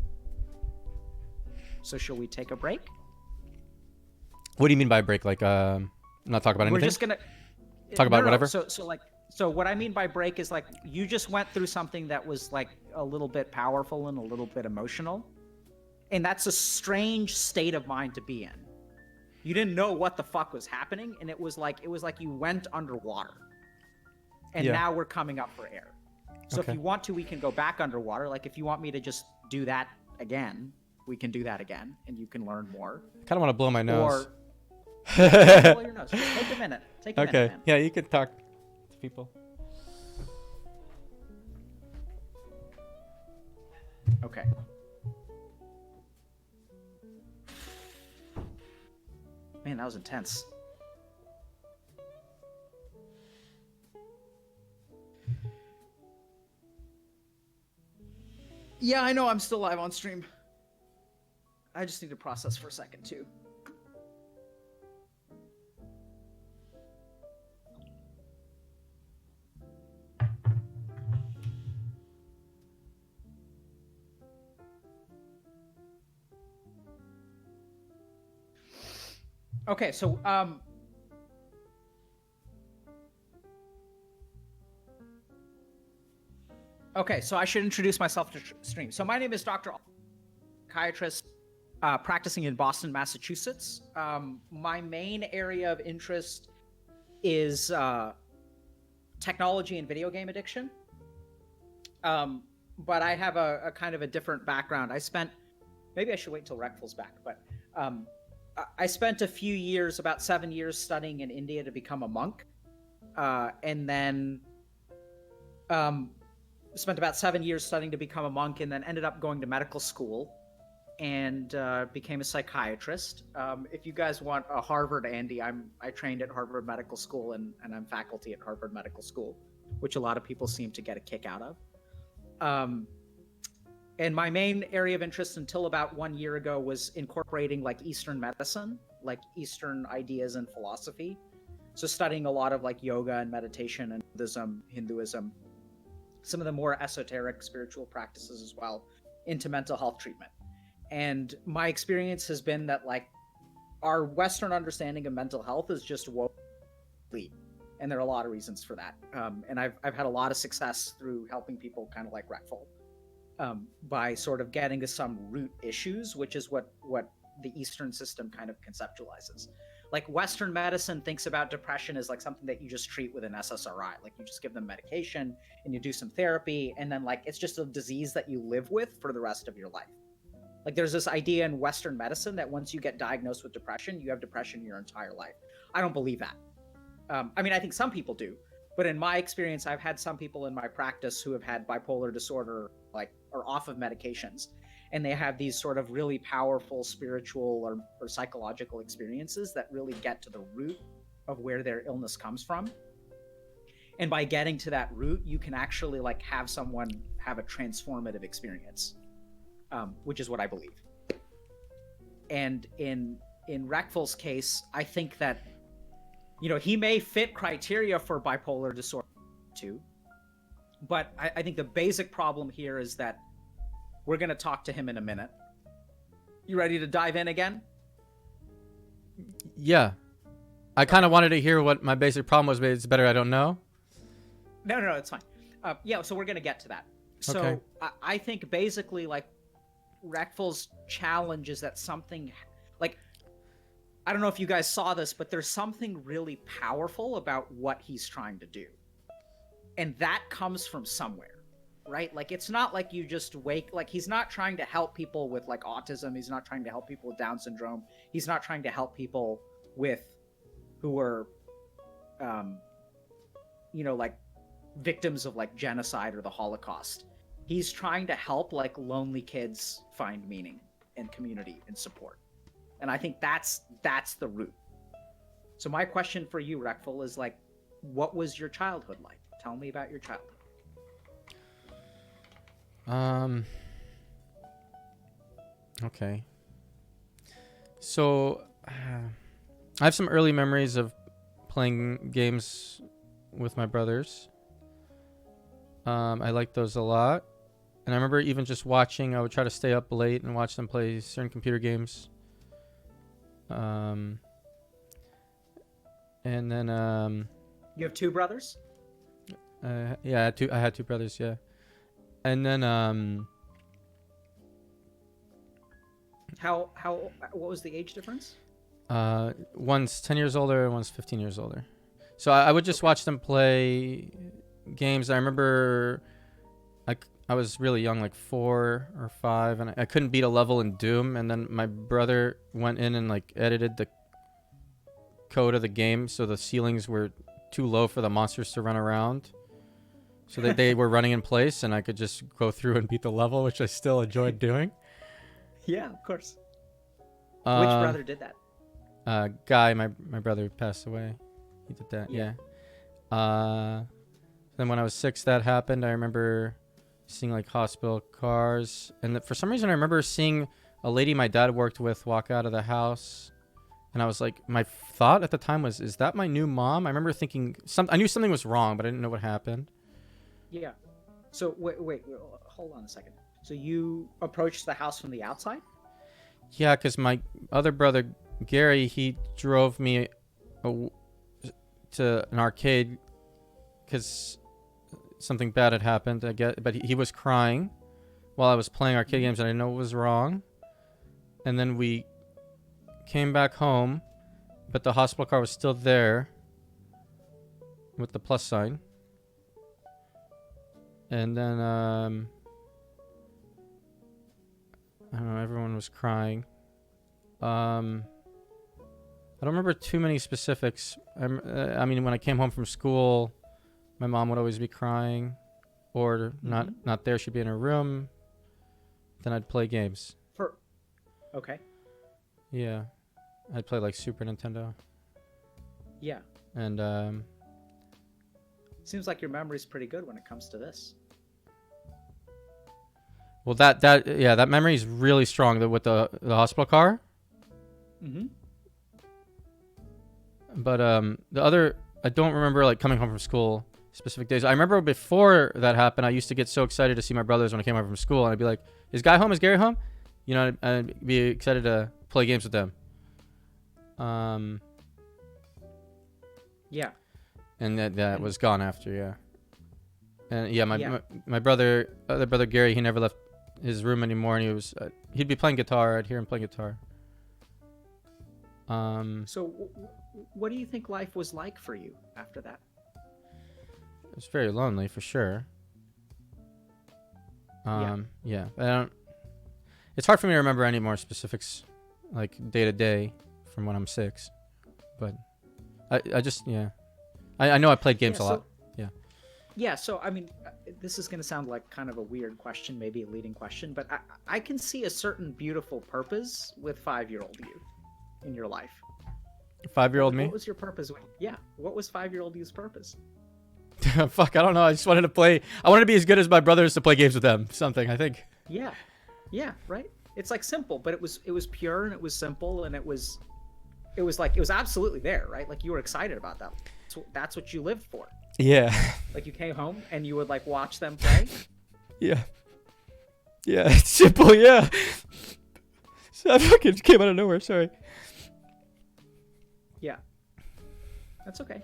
So shall we take a break? What do you mean by break? Like, not talk about anything? We're just going to... Talk about whatever? So what I mean by break is like, you just went through something that was like a little bit powerful and a little bit emotional. And that's a strange state of mind to be in. You didn't know what the fuck was happening. And it was like you went underwater. And now we're coming up for air. So Okay. if you want to, we can go back underwater. Like if you want me to just do that again, we can do that again and you can learn more. I kind of want to blow my nose. Blow your nose. Just take a minute. Take a minute, Okay. man. Yeah, you can talk to people. Okay. Man, that was intense. Yeah, I know I'm still live on stream. I just need to process for a second, too. Okay, so, okay, so I should introduce myself to stream. So my name is Dr. Psychiatrist, practicing in Boston, Massachusetts. My main area of interest is technology and video game addiction. But I have a kind of a different background. Maybe I should wait till Reckful's back, but I spent a few years, about 7 years, studying in India to become a monk. And then spent about 7 years studying to become a monk, and then ended up going to medical school and became a psychiatrist. If you guys want a Harvard Andy, I trained at Harvard Medical School, and I'm faculty at Harvard Medical School, which a lot of people seem to get a kick out of. And my main area of interest until about 1 year ago was incorporating like Eastern medicine, like Eastern ideas and philosophy. So studying a lot of like yoga and meditation and Buddhism, Hinduism, some of the more esoteric spiritual practices as well, into mental health treatment. And my experience has been that like our Western understanding of mental health is just woefully, and there are a lot of reasons for that. And I've had a lot of success through helping people kind of like Reckful, by sort of getting to some root issues, which is what the Eastern system kind of conceptualizes. Like Western medicine thinks about depression as like something that you just treat with an SSRI. Like you just give them medication and you do some therapy, and then like it's just a disease that you live with for the rest of your life. Like there's this idea in Western medicine that once you get diagnosed with depression, you have depression your entire life. I don't believe that. I mean, I think some people do, but in my experience, I've had some people in my practice who have had bipolar disorder, like, are off of medications, and they have these sort of really powerful spiritual or psychological experiences that really get to the root of where their illness comes from. And by getting to that root, you can actually like have someone have a transformative experience, which is what I believe. And in Reckful's case, I think that, you know, he may fit criteria for bipolar disorder too, but I think the basic problem here is that we're going to talk to him in a minute. You ready to dive in again? Yeah. I kind of wanted to hear what my basic problem was, but it's better I don't know. No, it's fine. Yeah, so we're going to get to that. So Okay. I think basically like Reckful's challenge is that something like, I don't know if you guys saw this, but there's something really powerful about what he's trying to do. And that comes from somewhere, right? Like, it's not like you just like, he's not trying to help people with like autism. He's not trying to help people with Down syndrome. He's not trying to help people who are, you know, like victims of like genocide or the Holocaust. He's trying to help like lonely kids find meaning and community and support. And I think that's the root. So my question for you, Reckful, is like, what was your childhood like? Tell me about your childhood. Okay. So, I have some early memories of playing games with my brothers. I liked those a lot. And I remember even just watching, I would try to stay up late and watch them play certain computer games. And then, You have two brothers? yeah, I had two brothers, yeah. And then, what was the age difference? one's 10 years older and one's 15 years older. So I would just watch them play games. I remember I was really young, like 4 or 5, and I couldn't beat a level in Doom. And then my brother went in and like edited the code of the game so the ceilings were too low for the monsters to run around. So that they were running in place, and I could just go through and beat the level, which I still enjoyed doing. Yeah, of course. Which brother did that? Guy, my brother passed away. He did that. Yeah. Then when I was 6, that happened. I remember seeing like hospital cars, and for some reason I remember seeing a lady my dad worked with walk out of the house, and I was like, my thought at the time was, is that my new mom? I remember thinking I knew something was wrong, but I didn't know what happened. Yeah. So wait, hold on a second. So you approached the house from the outside? Yeah, because my other brother Gary, he drove me to an arcade because something bad had happened, I guess, but he was crying while I was playing arcade games, and I didn't know what was wrong. And then we came back home, but the hospital car was still there with the plus sign. And then I don't know, everyone was crying. I don't remember too many specifics. I mean, when I came home from school, my mom would always be crying, or not there. She'd be in her room. Then I'd play games. Okay. Yeah, I'd play like Super Nintendo. Yeah. And Seems like your memory's pretty good when it comes to this. well, that memory is really strong. With the hospital car. Mm-hmm. But the other, I don't remember like coming home from school specific days. I remember before that happened, I used to get so excited to see my brothers when I came home from school, and I'd be like, "Is Guy home? Is Gary home?" You know, I'd be excited to play games with them. Yeah. And that was gone after, yeah. And yeah, my other brother Gary, he never left his room anymore, and he'd be playing guitar. I'd hear him playing guitar. So what do you think life was like for you after that? It was very lonely for sure. Yeah. It's hard for me to remember any more specifics, like day to day, from when I'm 6. But I just I know I played games a lot. Yeah. Yeah. So I mean, this is going to sound like kind of a weird question, maybe a leading question, but I can see a certain beautiful purpose with 5-year-old you in your life. 5-year-old me? What was your purpose? What was 5-year-old you's purpose? Fuck, I don't know. I just wanted to play. I wanted to be as good as my brothers to play games with them. Something, I think. Yeah, right. It's like simple, but it was pure and it was simple and it was absolutely there, right? Like you were excited about that. So that's what you lived for. Yeah. Like you came home and you would like watch them play. Yeah. Yeah, it's simple. Yeah. So I fucking came out of nowhere. Sorry. Yeah. That's okay.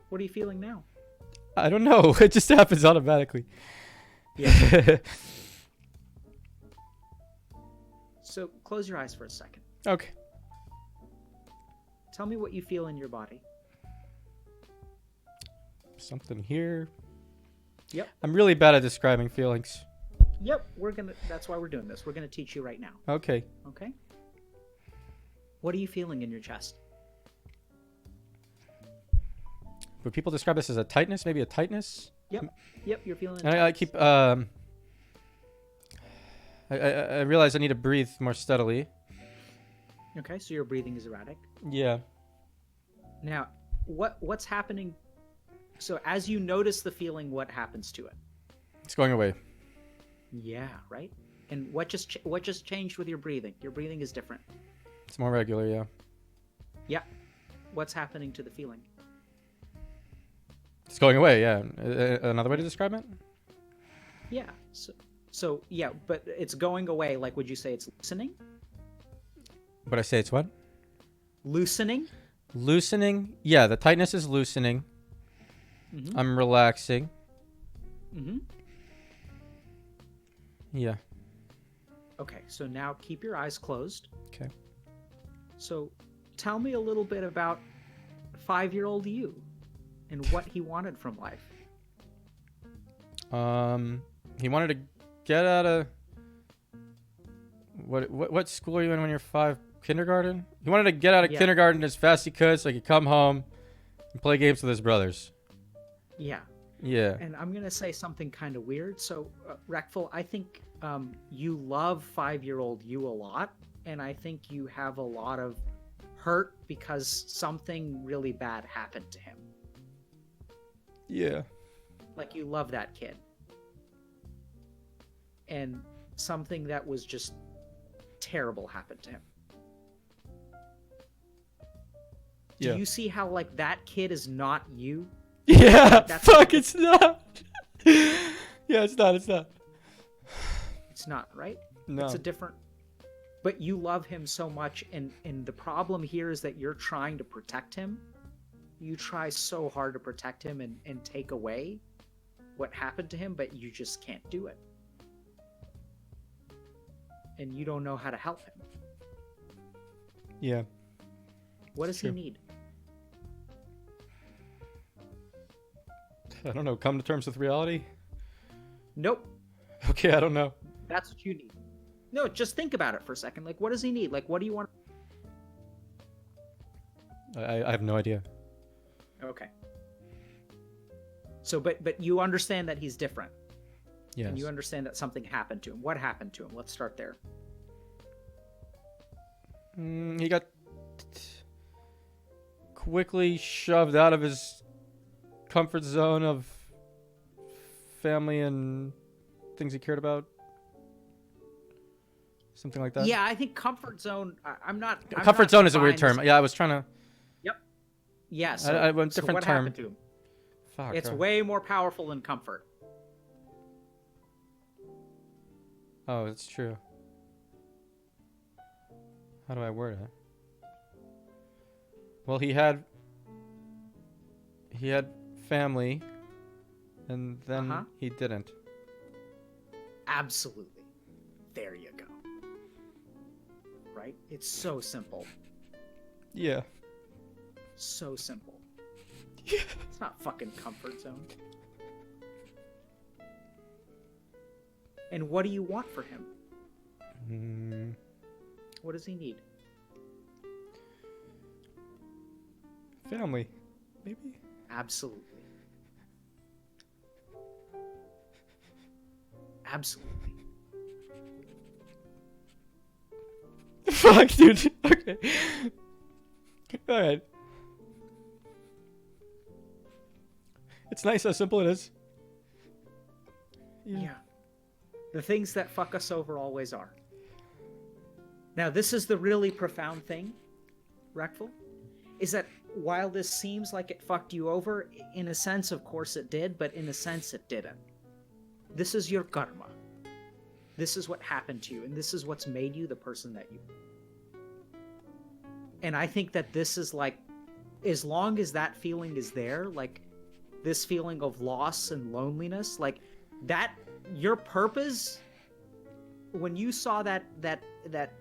What are you feeling now? I don't know. It just happens automatically. Yeah. So close your eyes for a second. Okay. Tell me what you feel in your body. Something here. Yep. I'm really bad at describing feelings. Yep. That's why we're doing this. We're gonna teach you right now. Okay. Okay. What are you feeling in your chest? Would people describe this as a tightness? Maybe a tightness? Yep. You're feeling. And I keep. I realize I need to breathe more steadily. Okay, so your breathing is erratic. Yeah. Now, what's happening? So as you notice the feeling, what happens to it? It's going away. Yeah, right. And what just changed with your breathing? Your breathing is different. It's more regular, yeah. Yeah. What's happening to the feeling? It's going away, yeah. Another way to describe it? Yeah. So yeah, but it's going away. Like, would you say it's loosening? Would I say it's what? Loosening? Loosening? Yeah, the tightness is loosening. Mm-hmm. I'm relaxing. Mm-hmm. Yeah. Okay, so now keep your eyes closed. Okay. So tell me a little bit about 5-year-old you and what he wanted from life. He wanted to get out of what school are you in when you're 5? Kindergarten? He wanted to get out of kindergarten as fast as he could so he could come home and play games with his brothers. Yeah. Yeah. And I'm going to say something kind of weird. So, Reckful, I think you love 5-year-old you a lot. and I think you have a lot of hurt because something really bad happened to him. Yeah. Like, you love that kid. And something that was just terrible happened to him. Yeah. Do you see how, like, that kid is not you? Yeah. That's Fuck, it's not. Yeah, it's not. It's not. It's not, right? No. It's a different... But you love him so much, and the problem here is that you're trying to protect him. You try so hard to protect him and take away what happened to him, but you just can't do it. And you don't know how to help him. Yeah. What does he need? I don't know. Come to terms with reality? Nope. Okay, I don't know. That's what you need. No, just think about it for a second. Like, what does he need? Like, what do you want? I have no idea. Okay. So, but you understand that he's different. Yes. And you understand that something happened to him. What happened to him? Let's start there. He got quickly shoved out of his comfort zone of family and things he cared about. Something like that. Yeah, I think comfort zone. I'm not. Comfort zone is a weird term. Yeah, I was trying to. Yep. Yeah. So, I went different what term. happened to him? Fuck. It's way more powerful than comfort. Oh, it's true. How do I word it? Well, he had family, and then he didn't. Absolutely. There you go. Right? It's so simple. Yeah. So simple. Yeah. It's not fucking comfort zone. And what do you want for him? What does he need? Family, maybe? Absolutely. Absolutely. Fuck, dude. Okay. Alright. It's nice how simple it is. Yeah. The things that fuck us over always are. Now, this is the really profound thing, Reckful, is that while this seems like it fucked you over, in a sense, of course it did, but in a sense it didn't. This is your karma. This is what happened to you, and this is what's made you the person that you are. And I think that this is like, as long as that feeling is there, like this feeling of loss and loneliness, like that, your purpose, when you saw that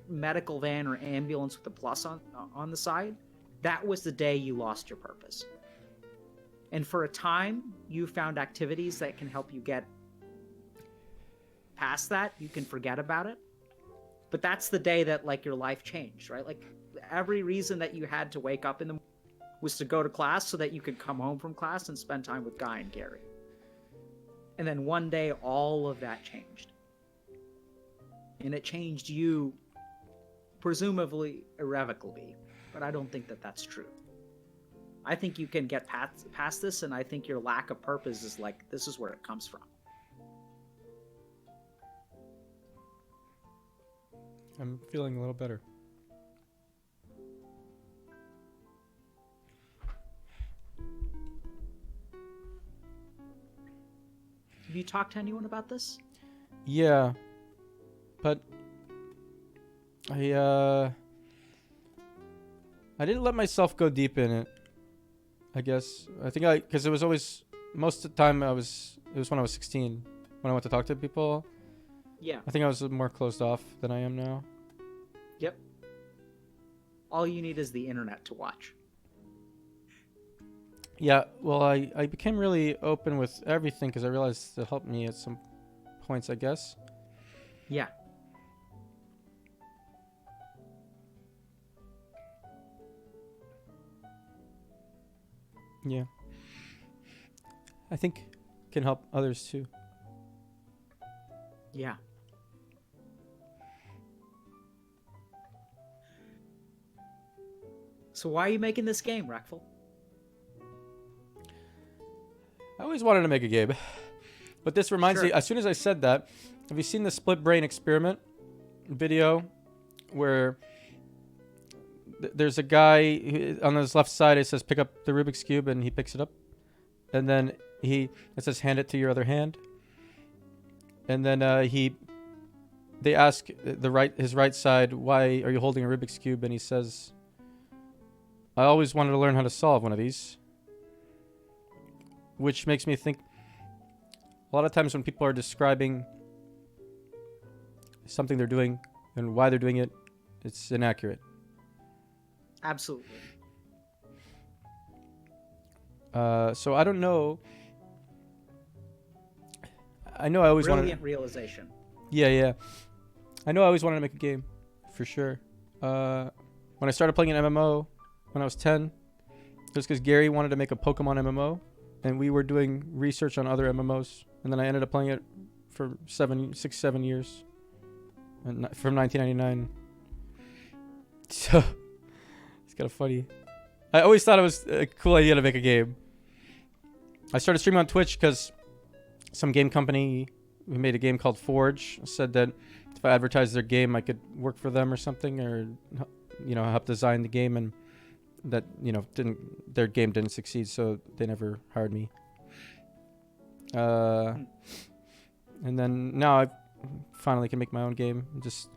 medical van or ambulance with a plus on the side, that was the day you lost your purpose. And for a time, you found activities that can help you get past that. You can forget about it. But that's the day that, like, your life changed, right? Like, every reason that you had to wake up in the morning was to go to class so that you could come home from class and spend time with Guy and Gary. And then one day, all of that changed. And it changed you, presumably irrevocably. But I don't think that that's true. I think you can get past this, and I think your lack of purpose is like, this is where it comes from. I'm feeling a little better. Have you talked to anyone about this? Yeah. But I didn't let myself go deep in it. I guess. I think because it was always, most of the time it was when I was 16 when I went to talk to people. Yeah. I think I was more closed off than I am now. Yep. All you need is the internet to watch. Yeah, well, I became really open with everything because I realized it helped me at some points, I guess. Yeah. Yeah. I think can help others too. Yeah. So why are you making this game, Reckful? I always wanted to make a game. But this reminds me, as soon as I said that, have you seen the split brain experiment video where there's a guy on his left side, it says pick up the Rubik's Cube, and he picks it up. And then it says hand it to your other hand. And then they ask his right side, why are you holding a Rubik's Cube? And he says, I always wanted to learn how to solve one of these. Which makes me think, a lot of times when people are describing something they're doing and why they're doing it, it's inaccurate. Absolutely. So I don't know. I know I always wanted. Brilliant realization. Yeah. I know I always wanted to make a game, for sure. When I started playing an MMO when I was 10, it was because Gary wanted to make a Pokemon MMO, and we were doing research on other MMOs, and then I ended up playing it for 7 years, and from 1999. So it's kind of funny. I always thought it was a cool idea to make a game. I started streaming on Twitch because some game company who made a game called Forge said that if I advertised their game, I could work for them or something, or help design the game, and that their game didn't succeed, so they never hired me. And then now I finally can make my own game, just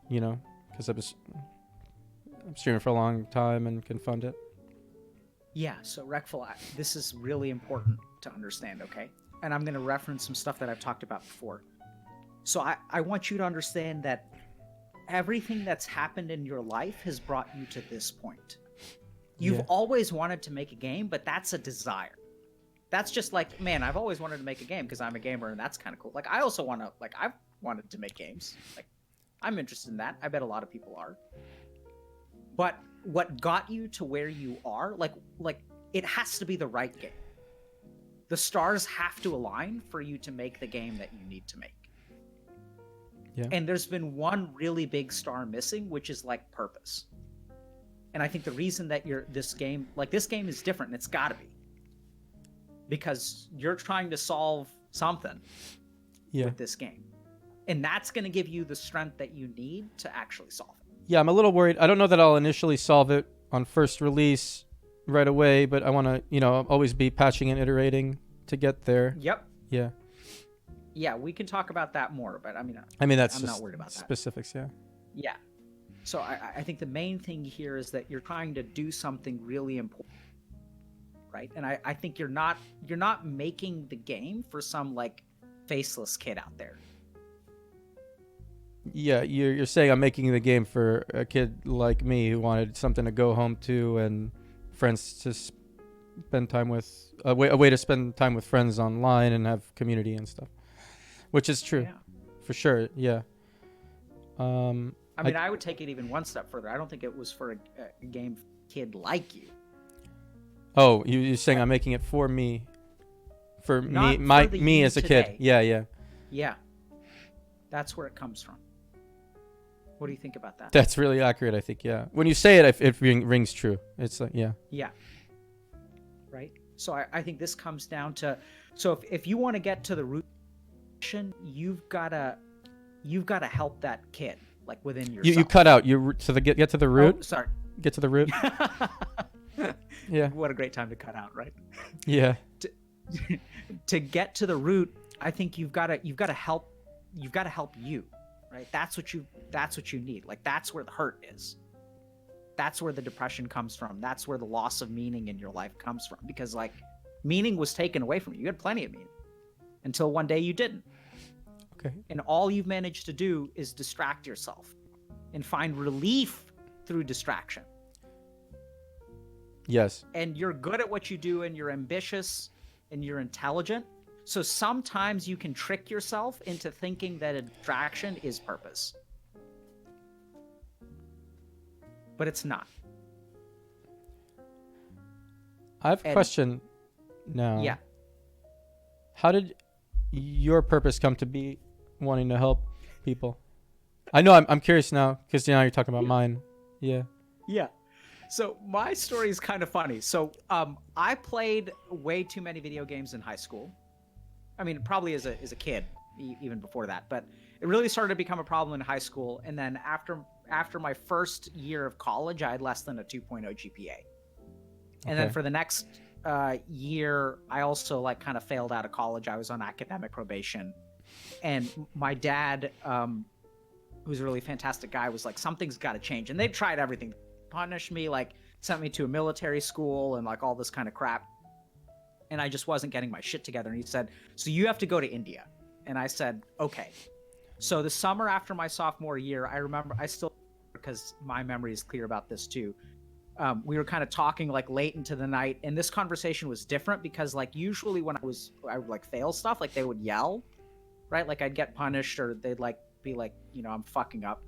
because I'm streaming for a long time and can fund it. Yeah, so Reckful, this is really important to understand, okay? And I'm going to reference some stuff that I've talked about before. So I want you to understand that everything that's happened in your life has brought you to this point. You've always wanted to make a game, but that's a desire. That's just like, man, I've always wanted to make a game because I'm a gamer, and that's kind of cool. Like, I also want to, I've wanted to make games. Like, I'm interested in that. I bet a lot of people are. But what got you to where you are, like it has to be the right game. The stars have to align for you to make the game that you need to make. Yeah. And there's been one really big star missing, which is like purpose. And I think the reason that this game is different, and it's got to be, because you're trying to solve something with this game. And that's going to give you the strength that you need to actually solve it. Yeah, I'm a little worried. I don't know that I'll initially solve it on first release right away, but I want to, always be patching and iterating to get there. Yep. Yeah. Yeah, we can talk about that more, but I'm that's not worried about that. Specifics, yeah. Yeah. So I think the main thing here is that you're trying to do something really important, right? And I think you're not making the game for some faceless kid out there. Yeah, you're saying I'm making the game for a kid like me who wanted something to go home to and friends to spend time with, a way to spend time with friends online and have community and stuff, which is true, for sure. Yeah. I would take it even one step further. I don't think it was for a game kid like you. Oh, you're saying I'm making it for me, for Not me as a today. kid. Yeah. Yeah. That's where it comes from. What do you think about that? That's really accurate, I think, yeah. When you say it, it rings true. It's like, yeah. Yeah. Right? So I think this comes down to, so if you want to get to the root, you've got to help that kid, within yourself. You cut out, get to the root. Oh, sorry. Get to the root. Yeah. What a great time to cut out, right? Yeah. To get to the root, I think you've got to help you. Right? That's what you need. That's where the hurt is. That's where the depression comes from. That's where the loss of meaning in your life comes from. Because meaning was taken away from you. You had plenty of meaning until one day you didn't. Okay. And all you've managed to do is distract yourself and find relief through distraction. Yes. And you're good at what you do, and you're ambitious, and you're intelligent. So sometimes you can trick yourself into thinking that a distraction is purpose. But it's not. I have a question now. Yeah. How did your purpose come to be wanting to help people? I know I'm curious now because now you're talking about mine. Yeah. Yeah. So my story is kind of funny. So I played way too many video games in high school. I mean, probably as a kid, even before that. But it really started to become a problem in high school. And then after my first year of college, I had less than a 2.0 GPA. And then for the next year, I also like kind of failed out of college. I was on academic probation. And my dad, who's a really fantastic guy, was like, something's got to change. And they've tried everything. Punished me, like sent me to a military school and like all this kind of crap. And I just wasn't getting my shit together. And he said, so you have to go to India. And I said, okay. So the summer after my sophomore year, I remember, because my memory is clear about this too. We were kind of talking like late into the night, and this conversation was different because like usually when I would like fail stuff, like they would yell, right? Like I'd get punished or they'd like be like, you know, I'm fucking up.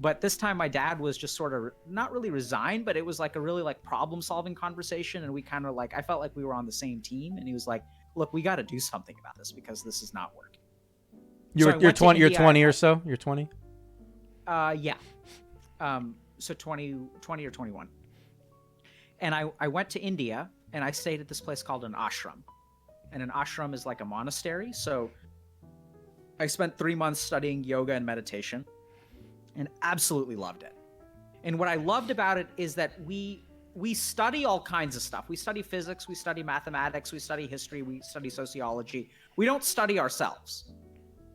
But this time my dad was just sort of not really resigned, but it was like a really like problem solving conversation. And we kind of like, I felt like we were on the same team, and he was like, look, we got to do something about this because this is not working. You're 20 or so? You're 20? Yeah. So 20 or 21. And I went to India and I stayed at this place called an ashram. And an ashram is like a monastery. So I spent 3 months studying yoga and meditation and absolutely loved it. And what I loved about it is that we study all kinds of stuff. We study physics, we study mathematics, we study history, we study sociology. We don't study ourselves.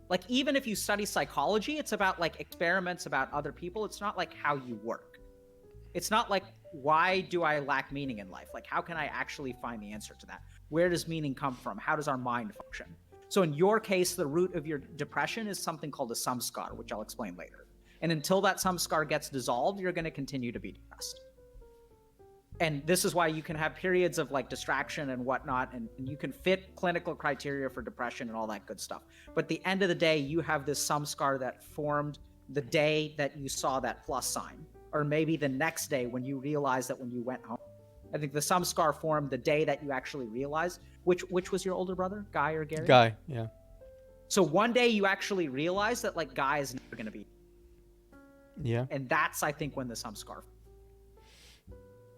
Like, even if you study psychology, it's about like experiments about other people. It's not like how you work. It's not like, why do I lack meaning in life? Like, how can I actually find the answer to that? Where does meaning come from? How does our mind function? So in your case, the root of your depression is something called a samskar, which I'll explain later. And until that samskar gets dissolved, you're going to continue to be depressed. And this is why you can have periods of like distraction and whatnot, and you can fit clinical criteria for depression and all that good stuff. But at the end of the day, you have this samskar that formed the day that you saw that plus sign, or maybe the next day when you realized that when you went home. I think the samskar formed the day that you actually realized. Which was your older brother, Guy or Gary? Guy, yeah. So one day you actually realized that like Guy is never going to be. Yeah. And that's, I think, when the samskar.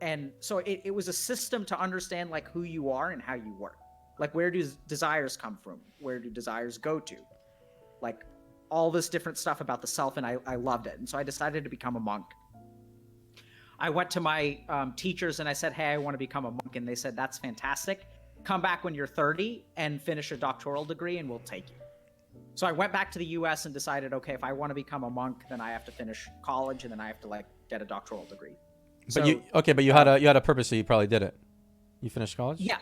And so it was a system to understand like who you are and how you work. Like, where do desires come from? Where do desires go to? Like all this different stuff about the self, and I loved it. And so I decided to become a monk. I went to my teachers and I said, hey, I want to become a monk. And they said, that's fantastic. Come back when you're 30 and finish a doctoral degree and we'll take you. So I went back to the US and decided, okay, if I want to become a monk, then I have to finish college and then I have to like get a doctoral degree. But you had a purpose, so you probably did it. You finished college? Yeah.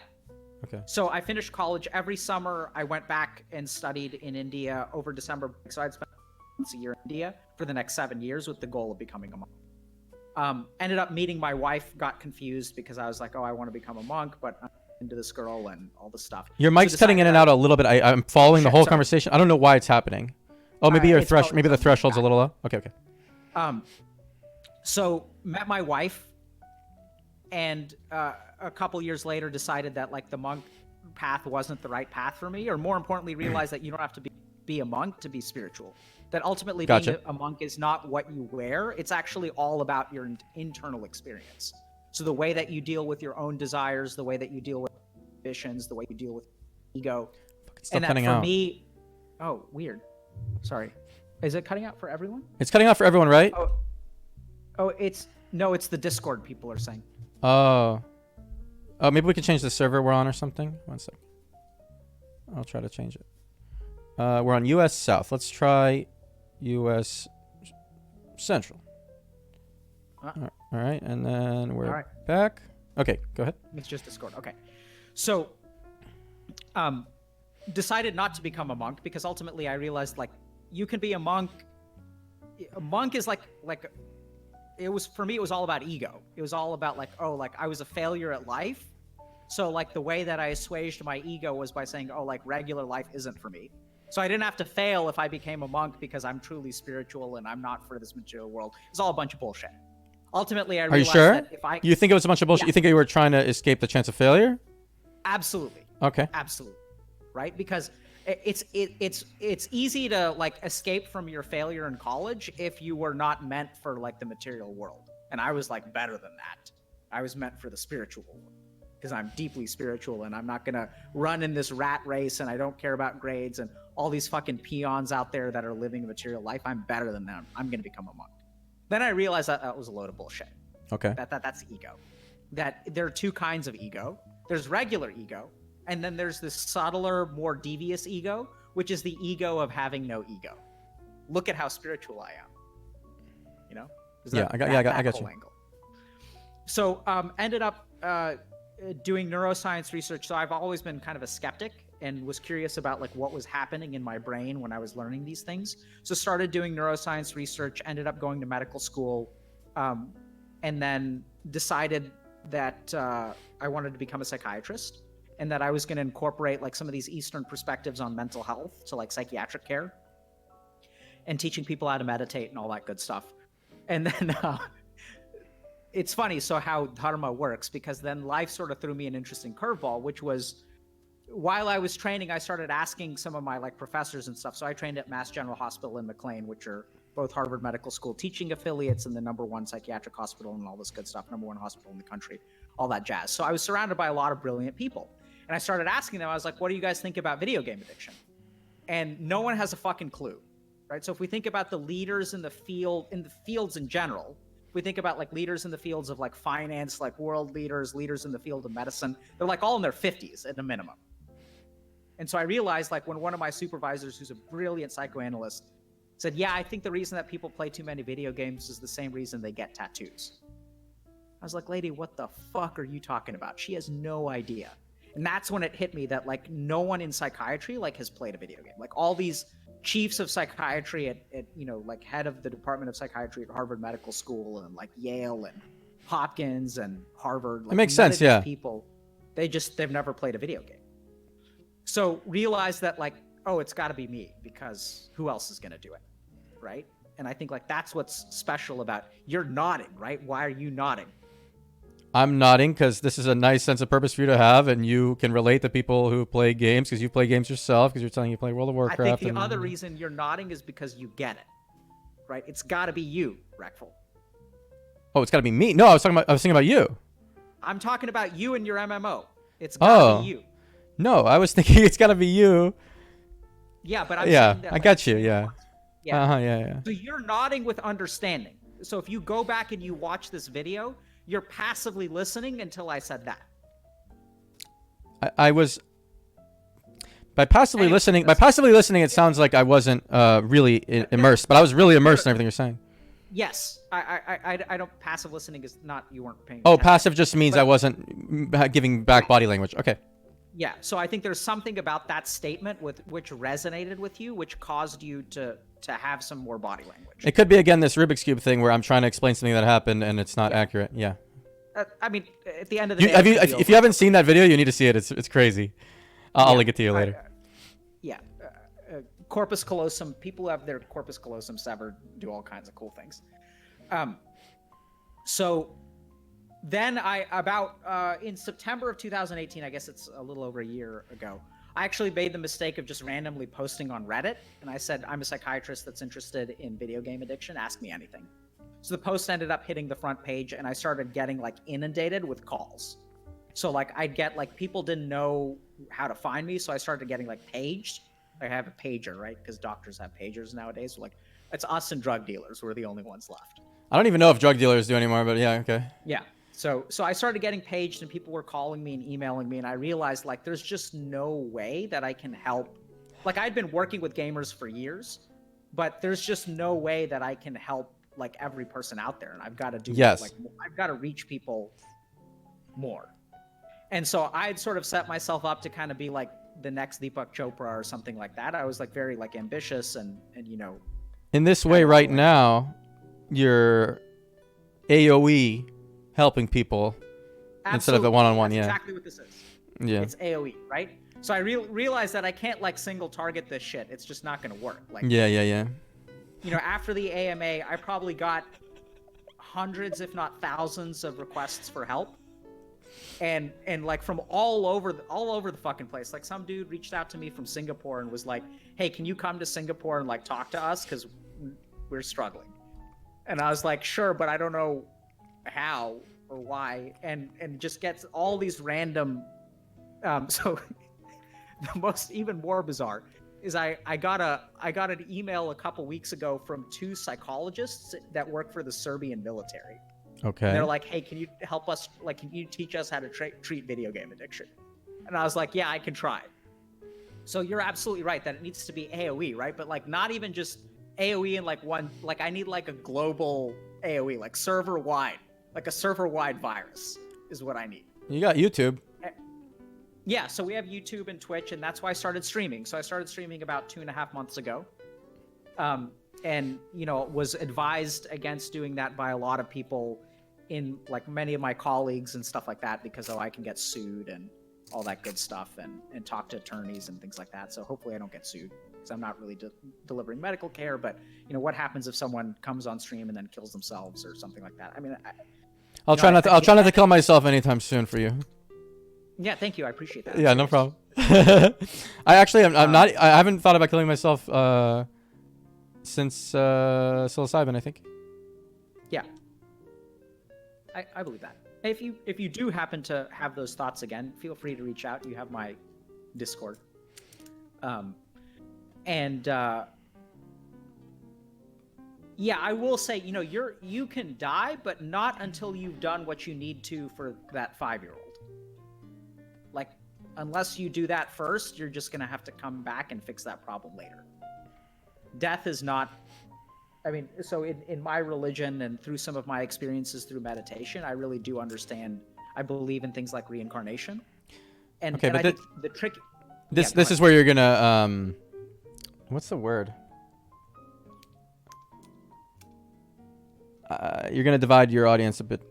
Okay. So I finished college. Every summer I went back and studied in India over December break. So I'd spend once a year in India for the next 7 years with the goal of becoming a monk. Ended up meeting my wife, got confused because I was like, oh, I want to become a monk, but I'm into this girl and all this stuff. Your mic's cutting in and out a little bit. I'm following the whole conversation. I don't know why it's happening. Oh, maybe maybe the threshold's a little low. Okay. So met my wife, and a couple years later decided that like the monk path wasn't the right path for me, or more importantly, realized that you don't have to be a monk to be spiritual. That ultimately being a monk is not what you wear. It's actually all about your internal experience. So the way that you deal with your own desires, the way that you deal with ambitions, the way you deal with ego. And that for me, oh, weird. Sorry. Is it cutting out for everyone? It's cutting out for everyone, right? Oh, it's the Discord people are saying. Oh, maybe we can change the server we're on or something. 1 sec. I'll try to change it. We're on US South. Let's try US Central. All right, and then we're back. Okay, go ahead. It's just Discord. Okay. So, decided not to become a monk because ultimately I realized like you can be a monk. A monk is like it was, for me, it was all about ego. It was all about like, oh, like I was a failure at life. So like the way that I assuaged my ego was by saying, oh, like regular life isn't for me. So I didn't have to fail if I became a monk because I'm truly spiritual and I'm not for this material world. It's all a bunch of bullshit. Ultimately, I realized that if I... You think it was a bunch of bullshit? Yeah. You think you were trying to escape the chance of failure? Absolutely. Okay. Absolutely. Right? Because it's easy to like escape from your failure in college if you were not meant for like the material world. And I was like better than that. I was meant for the spiritual world because I'm deeply spiritual and I'm not going to run in this rat race and I don't care about grades and all these fucking peons out there that are living a material life. I'm better than them. I'm going to become a monk. Then I realized that was a load of bullshit. Okay. That's ego. That there are two kinds of ego. There's regular ego, and then there's this subtler, more devious ego, which is the ego of having no ego. Look at how spiritual I am. You know? I got you. Angle. So ended up doing neuroscience research. So I've always been kind of a skeptic and was curious about like what was happening in my brain when I was learning these things. So started doing neuroscience research, ended up going to medical school, and then decided that I wanted to become a psychiatrist and that I was going to incorporate like some of these Eastern perspectives on mental health to like psychiatric care and teaching people how to meditate and all that good stuff. And then it's funny, so how Dharma works, because then life sort of threw me an interesting curveball, which was while I was training, I started asking some of my like professors and stuff. So I trained at Mass General Hospital in McLean, which are both Harvard Medical School teaching affiliates and the #1 psychiatric hospital and all this good stuff, #1 hospital in the country, all that jazz. So I was surrounded by a lot of brilliant people. And I started asking them, I was like, what do you guys think about video game addiction? And no one has a fucking clue, right? So if we think about the leaders in the fields in general, if we think about like leaders in the fields of like finance, like world leaders in the field of medicine, they're like all in their 50s at a minimum. And so I realized like when one of my supervisors, who's a brilliant psychoanalyst, said, yeah, I think the reason that people play too many video games is the same reason they get tattoos. I was like, lady, what the fuck are you talking about? She has no idea. And that's when it hit me that like no one in psychiatry like has played a video game. Like all these chiefs of psychiatry at you know, like head of the Department of Psychiatry at Harvard Medical School and like Yale and Hopkins and Harvard. Like, it makes sense, yeah. People, they've never played a video game. So realize that like, oh, it's got to be me because who else is going to do it, right? And I think like that's what's special about you're nodding, right? Why are you nodding? I'm nodding because this is a nice sense of purpose for you to have, and you can relate to people who play games because you play games yourself because you're telling you play World of Warcraft. I think the other reason you're nodding is because you get it, right? It's got to be you, Reckful. Oh, it's got to be me. No, I was thinking about you. I'm talking about you and your MMO. It's got to be you. No, I was thinking it's got to be you. Yeah, but I'm saying that, I got you. Yeah. Yeah. Yeah. So you're nodding with understanding. So if you go back and you watch this video, you're passively listening until I said that. I was by passively listening. By passively listening, it sounds like I wasn't really immersed, but I was really immersed in everything you're saying. Yes, I don't. Passive listening is not you weren't paying. Oh, attention. passive just means I wasn't giving back body language. Okay. Yeah, so I think there's something about that statement with which resonated with you, which caused you to have some more body language. It could be again this Rubik's Cube thing where I'm trying to explain something that happened and it's not accurate. Yeah. I mean, at the end of the day, if you haven't seen that video, you need to see it. It's crazy. I'll link it to you later. Corpus callosum. People who have their corpus callosum severed do all kinds of cool things. So then in September of 2018, I guess it's a little over a year ago, I actually made the mistake of just randomly posting on Reddit. And I said, I'm a psychiatrist that's interested in video game addiction. Ask me anything. So the post ended up hitting the front page and I started getting like inundated with calls. So like I'd get like people didn't know how to find me. So I started getting like paged. I have a pager, right? Because doctors have pagers nowadays. So like it's us and drug dealers. We're the only ones left. I don't even know if drug dealers do anymore, but yeah, okay. Yeah. So I started getting paged and people were calling me and emailing me and I realized like there's just no way that I can help. Like I'd been working with gamers for years, but there's just no way that I can help like every person out there. And I've got to do like I've got to reach people more. And so I'd sort of set myself up to kind of be like the next Deepak Chopra or something like that. I was like very like ambitious and you know. In this way right now, you're AOE helping people instead of the one-on-one. That's exactly what this is. Yeah. It's AOE, right? So I realized that I can't like single target this shit. It's just not going to work. Like Yeah. You know, after the AMA, I probably got hundreds, if not thousands, of requests for help, and like from all over the fucking place. Like some dude reached out to me from Singapore and was like, "Hey, can you come to Singapore and like talk to us because we're struggling?" And I was like, "Sure, but I don't know how." or Y, and just gets all these random. So the most even more bizarre is I got an email a couple weeks ago from 2 psychologists that work for the Serbian military. Okay. And they're like, hey, can you help us? Like, can you teach us how to treat video game addiction? And I was like, yeah, I can try. So you're absolutely right that it needs to be AoE, right? But like not even just AoE in like one, like I need like a global AoE, like server wide, like a server wide virus is what I need. You got YouTube. Yeah, so we have YouTube and Twitch, and that's why I started streaming. So I started streaming about 2.5 months ago. And, you know, was advised against doing that by a lot of people in like many of my colleagues and stuff like that, because I can get sued and all that good stuff and talk to attorneys and things like that. So hopefully I don't get sued because I'm not really delivering medical care. But, you know, what happens if someone comes on stream and then kills themselves or something like that? I mean, I'll try not to kill myself anytime soon for you. Yeah, thank you. I appreciate that. Yeah, no problem. I haven't thought about killing myself since psilocybin, I think. Yeah. I believe that. If you do happen to have those thoughts again, feel free to reach out. You have my Discord. Yeah, I will say, you know, you can die, but not until you've done what you need to for that 5-year-old. Like, unless you do that first, you're just gonna have to come back and fix that problem later. Death is not. I mean, so in my religion and through some of my experiences through meditation, I really do understand. I believe in things like reincarnation. And, okay, and but I think the trick. This is where you're gonna what's the word? You're gonna divide your audience a bit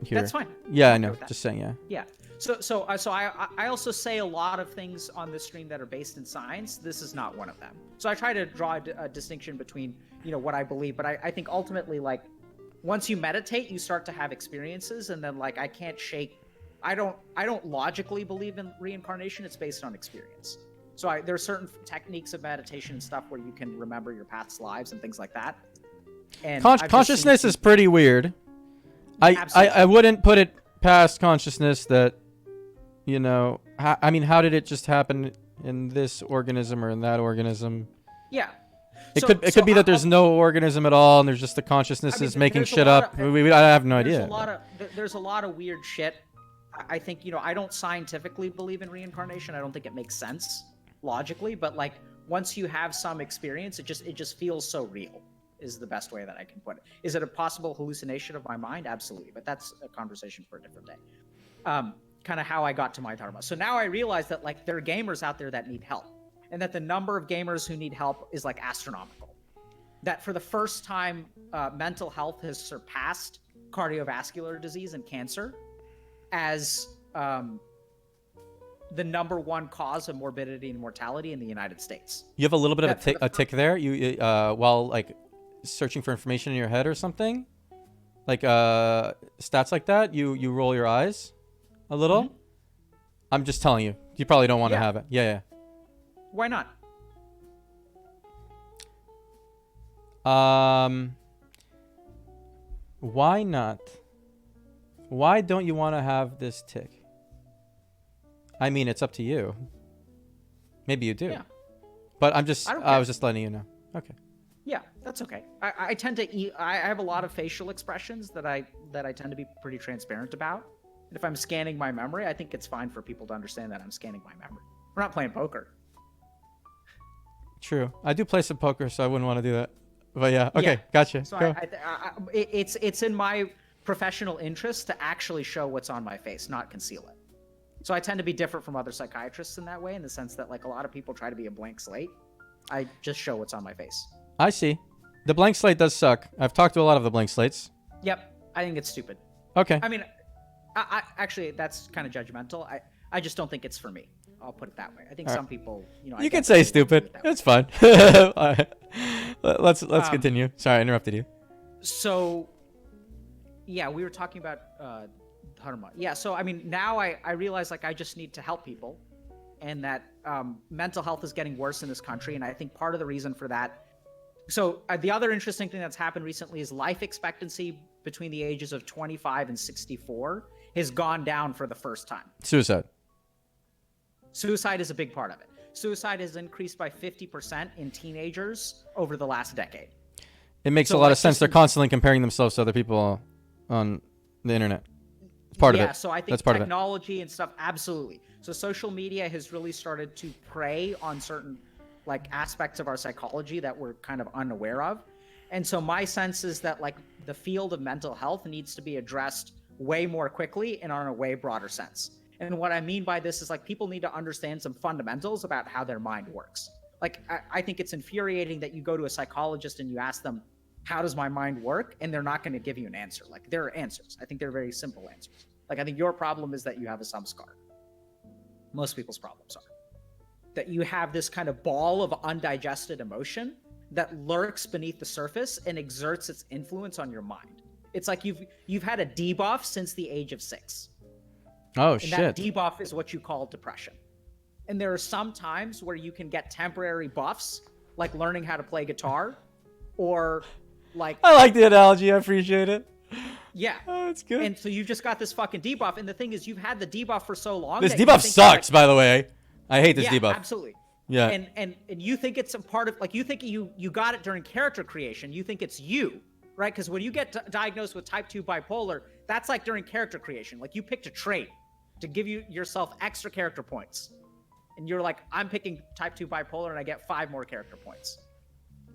here. That's fine. Yeah, I know. Just saying, yeah. Yeah. So I also say a lot of things on this stream that are based in science. This is not one of them. So I try to draw a distinction between, you know, what I believe, but I think ultimately, like, once you meditate, you start to have experiences, and then like I can't shake. I don't logically believe in reincarnation. It's based on experience. So there are certain techniques of meditation and stuff where you can remember your past lives and things like that. And consciousness is pretty weird. I wouldn't put it past consciousness that, you know, I mean, how did it just happen in this organism or in that organism? Yeah. It could be that there's no organism at all and there's just the consciousness is making shit up. I have no idea. There's a lot of weird shit. I think, you know, I don't scientifically believe in reincarnation. I don't think it makes sense logically, but like once you have some experience, it just feels so real, is the best way that I can put it. Is it a possible hallucination of my mind? Absolutely. But that's a conversation for a different day. Kind of how I got to my Dharma. So now I realize that like there are gamers out there that need help, and that the number of gamers who need help is like astronomical. That for the first time, mental health has surpassed cardiovascular disease and cancer as the number one cause of morbidity and mortality in the United States. You have a little bit of a tick there. You while like searching for information in your head or something, like stats like that. You roll your eyes a little. Mm-hmm. I'm just telling you. You probably don't want to have it. Yeah. Why not? Why not? Why don't you want to have this tick? I mean, it's up to you. Maybe you do. Yeah. But I was just letting you know. Okay. Yeah, that's okay. I tend to I have a lot of facial expressions that I tend to be pretty transparent about. And if I'm scanning my memory, I think it's fine for people to understand that I'm scanning my memory. We're not playing poker. True. I do play some poker, so I wouldn't want to do that. But yeah, okay, gotcha. So it's in my professional interest to actually show what's on my face, not conceal it. So I tend to be different from other psychiatrists in that way, in the sense that like a lot of people try to be a blank slate. I just show what's on my face. I see. The blank slate does suck. I've talked to a lot of the blank slates. Yep. I think it's stupid. Okay. I mean, I actually, that's kind of judgmental. I just don't think it's for me. I'll put it that way. I think some people, you know. You can say stupid. It's fine. Let's continue. Sorry, I interrupted you. So, yeah, we were talking about Dharma. Yeah, so I mean, now I realize like I just need to help people, and that mental health is getting worse in this country, and I think part of the reason for that. So the other interesting thing that's happened recently is life expectancy between the ages of 25 and 64 has gone down for the first time. Suicide. Suicide is a big part of it. Suicide has increased by 50% in teenagers over the last decade. It makes a lot of sense. They're constantly comparing themselves to other people on the internet. It's part of it. Yeah, so I think that's part technology and stuff, absolutely. So social media has really started to prey on certain like aspects of our psychology that we're kind of unaware of. And so my sense is that like the field of mental health needs to be addressed way more quickly and on a way broader sense. And what I mean by this is like people need to understand some fundamentals about how their mind works. Like I think it's infuriating that you go to a psychologist and you ask them, how does my mind work? And they're not going to give you an answer. Like there are answers. I think they're very simple answers. Like I think your problem is that you have a samskar. Most people's problems are that you have this kind of ball of undigested emotion that lurks beneath the surface and exerts its influence on your mind. It's like you've had a debuff since the age of 6. Oh, and shit. That debuff is what you call depression. And there are some times where you can get temporary buffs, like learning how to play guitar, or like... I like the analogy. I appreciate it. Yeah. Oh, that's good. And so you've just got this fucking debuff. And the thing is, you've had the debuff for so long. This debuff sucks, by the way. I hate this debuff. Absolutely. Yeah. And you think it's a part of, like, you think you got it during character creation. You think it's you, right? Because when you get diagnosed with type 2 bipolar, that's like during character creation. Like you picked a trait to give yourself extra character points. And you're like, I'm picking type 2 bipolar and I get 5 more character points.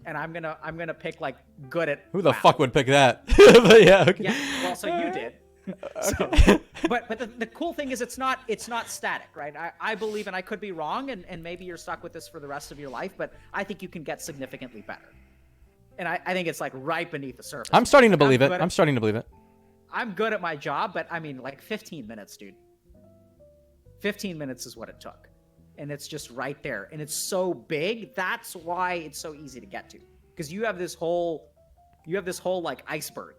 And I'm gonna pick like good at who the fuck would pick that? But yeah, okay. Yeah, well, so you did. Okay. So, but the cool thing is it's not static, right? I believe, and I could be wrong, and maybe you're stuck with this for the rest of your life, but I think you can get significantly better. And I think it's like right beneath the surface. I'm starting to believe it. I'm starting to believe it. I'm good at my job, but I mean, like 15 minutes, dude. 15 minutes is what it took. And it's just right there. And it's so big. That's why it's so easy to get to. Because you have this whole like iceberg.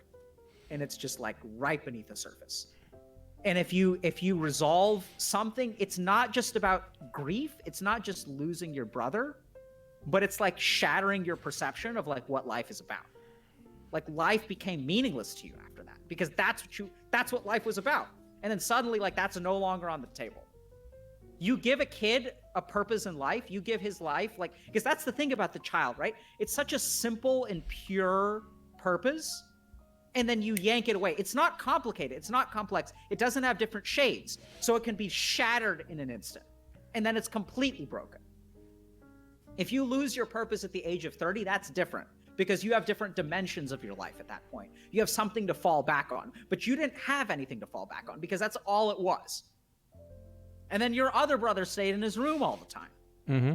And it's just like right beneath the surface. And if you resolve something, it's not just about grief. It's not just losing your brother, but it's like shattering your perception of like what life is about. Like life became meaningless to you after that, because that's what life was about. And then suddenly like that's no longer on the table. You give a kid a purpose in life, you give his life, like, because that's the thing about the child, right? It's such a simple and pure purpose, and then you yank it away. It's not complicated. It's not complex. It doesn't have different shades. So it can be shattered in an instant, and then it's completely broken. If you lose your purpose at the age of 30, that's different, because you have different dimensions of your life at that point. You have something to fall back on, but you didn't have anything to fall back on because that's all it was. And then your other brother stayed in his room all the time. Mm-hmm.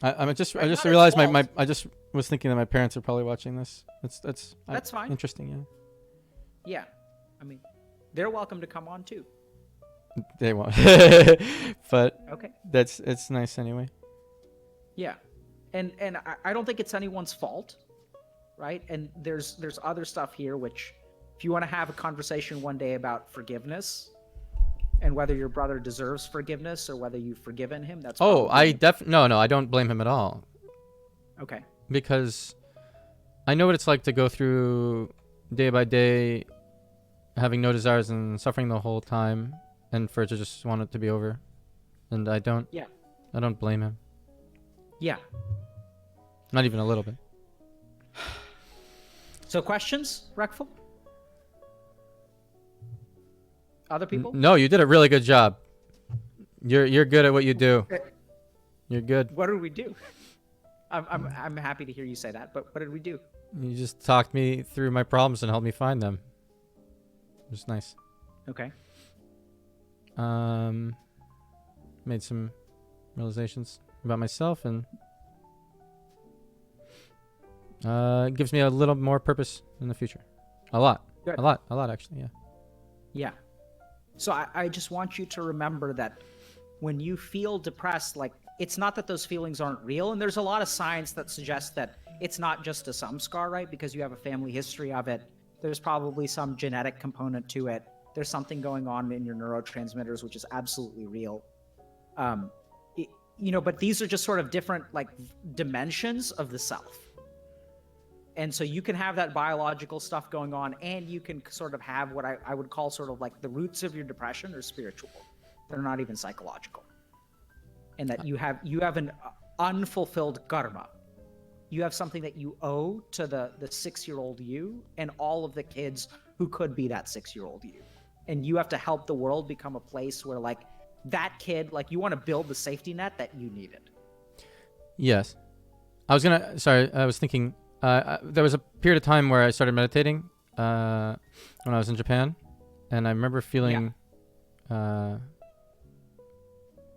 I just realized I just was thinking that my parents are probably watching this. That's fine. Interesting, yeah. Yeah, I mean, they're welcome to come on too. They won't, but okay. It's nice anyway. Yeah, and I don't think it's anyone's fault, right? And there's other stuff here which, if you want to have a conversation one day about forgiveness. And whether your brother deserves forgiveness or whether you've forgiven him, that's... No, I don't blame him at all. Okay. Because I know what it's like to go through day by day, having no desires and suffering the whole time, and for it to just want it to be over. And I don't blame him. Yeah. Not even a little bit. So questions, Reckful? Other people? No, you did a really good job. You're good at what you do. You're good. What did we do? I'm happy to hear you say that, but what did we do? You just talked me through my problems and helped me find them. It was nice. Okay. Made some realizations about myself, and it gives me a little more purpose in the future. A lot. Good. A lot actually, yeah. Yeah. So I just want you to remember that when you feel depressed, like, it's not that those feelings aren't real. And there's a lot of science that suggests that it's not just a samskar, right? Because you have a family history of it. There's probably some genetic component to it. There's something going on in your neurotransmitters, which is absolutely real. But these are just sort of different, like, dimensions of the self. And so you can have that biological stuff going on, and you can sort of have what I would call sort of like the roots of your depression are spiritual. They're not even psychological. And that you have an unfulfilled karma. You have something that you owe to the 6-year-old you and all of the kids who could be that 6-year-old you. And you have to help the world become a place where like that kid, like you want to build the safety net that you needed. Yes. I was thinking, there was a period of time where I started meditating when I was in Japan. And I remember feeling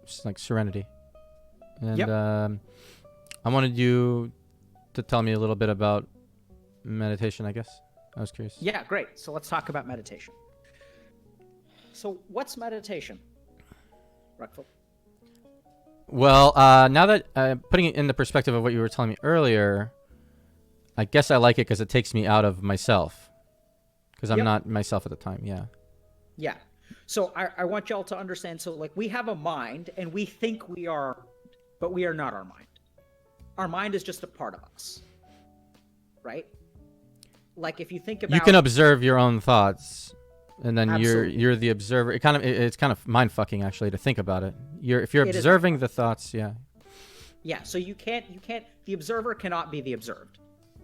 just like serenity. And I wanted you to tell me a little bit about meditation, I guess. I was curious. Yeah, great. So let's talk about meditation. So what's meditation, Reckful? Well, now that putting it in the perspective of what you were telling me earlier, I guess I like it because it takes me out of myself. Because I'm not myself at the time, yeah. Yeah. So I want y'all to understand, so like we have a mind and we think we are, but we are not our mind. Our mind is just a part of us, right? Like if you think about... You can observe your own thoughts, and then Absolutely. you're the observer. It's kind of mind-fucking, actually, to think about it. If you're observing the thoughts, yeah. Yeah, so you can't, the observer cannot be the observed.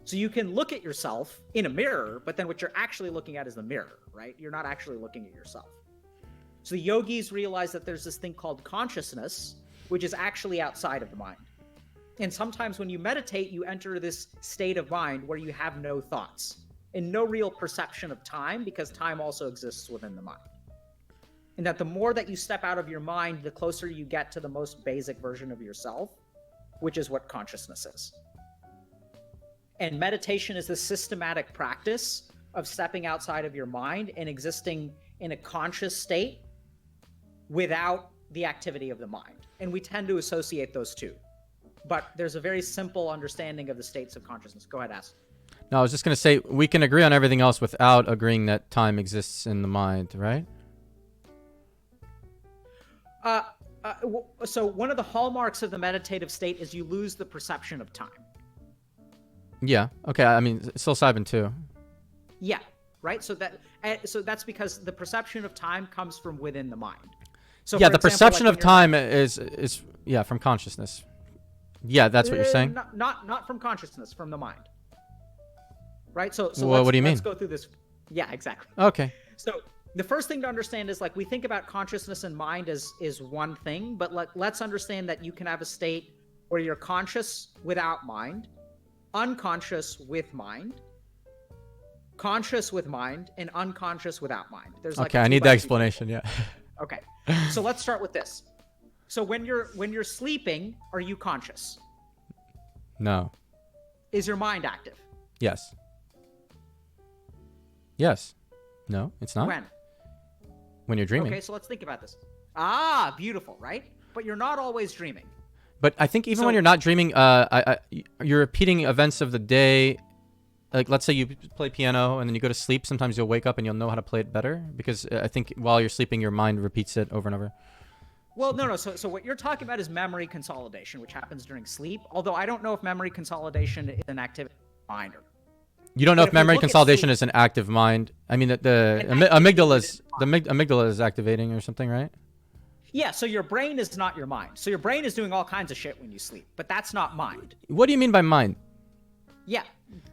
So you can look at yourself in a mirror, but then what you're actually looking at is the mirror, right? You're not actually looking at yourself. So the yogis realize that there's this thing called consciousness, which is actually outside of the mind. And sometimes when you meditate, you enter this state of mind where you have no thoughts and no real perception of time, because time also exists within the mind. And that the more that you step out of your mind, the closer you get to the most basic version of yourself, which is what consciousness is. And meditation is the systematic practice of stepping outside of your mind and existing in a conscious state without the activity of the mind. And we tend to associate those two. But there's a very simple understanding of the states of consciousness. Go ahead, ask. No, I was just going to say, we can agree on everything else without agreeing that time exists in the mind, right? So one of the hallmarks of the meditative state is you lose the perception of time. Yeah. Okay. I mean, psilocybin too. Yeah. Right. So that's because the perception of time comes from within the mind. So yeah, for the example, perception like of time is from consciousness. Yeah, that's what you're saying. Not from consciousness, from the mind. Right. So well, what do you mean? Let's go through this. Yeah, exactly. Okay. So the first thing to understand is like we think about consciousness and mind as one thing, but let's understand that you can have a state where you're conscious without mind, unconscious with mind, conscious with mind, and unconscious without mind. There's like okay, I need the explanation. Yeah. Okay. So let's start with this. So when you're sleeping, are you conscious? No. Is your mind active? Yes. Yes. No, it's not. When you're dreaming. Okay, so let's think about this. Ah, beautiful, right? But you're not always dreaming. But I think even when you're not dreaming, you're repeating events of the day. Like, let's say you play piano and then you go to sleep. Sometimes you'll wake up and you'll know how to play it better, because I think while you're sleeping, your mind repeats it over and over. Well, no. So what you're talking about is memory consolidation, which happens during sleep. Although I don't know if memory consolidation is an activity of the mind. You don't know if memory consolidation is an active mind. I mean, the amygdala is activating or something, right? Yeah, so your brain is not your mind. So your brain is doing all kinds of shit when you sleep, but that's not mind. What do you mean by mind? Yeah,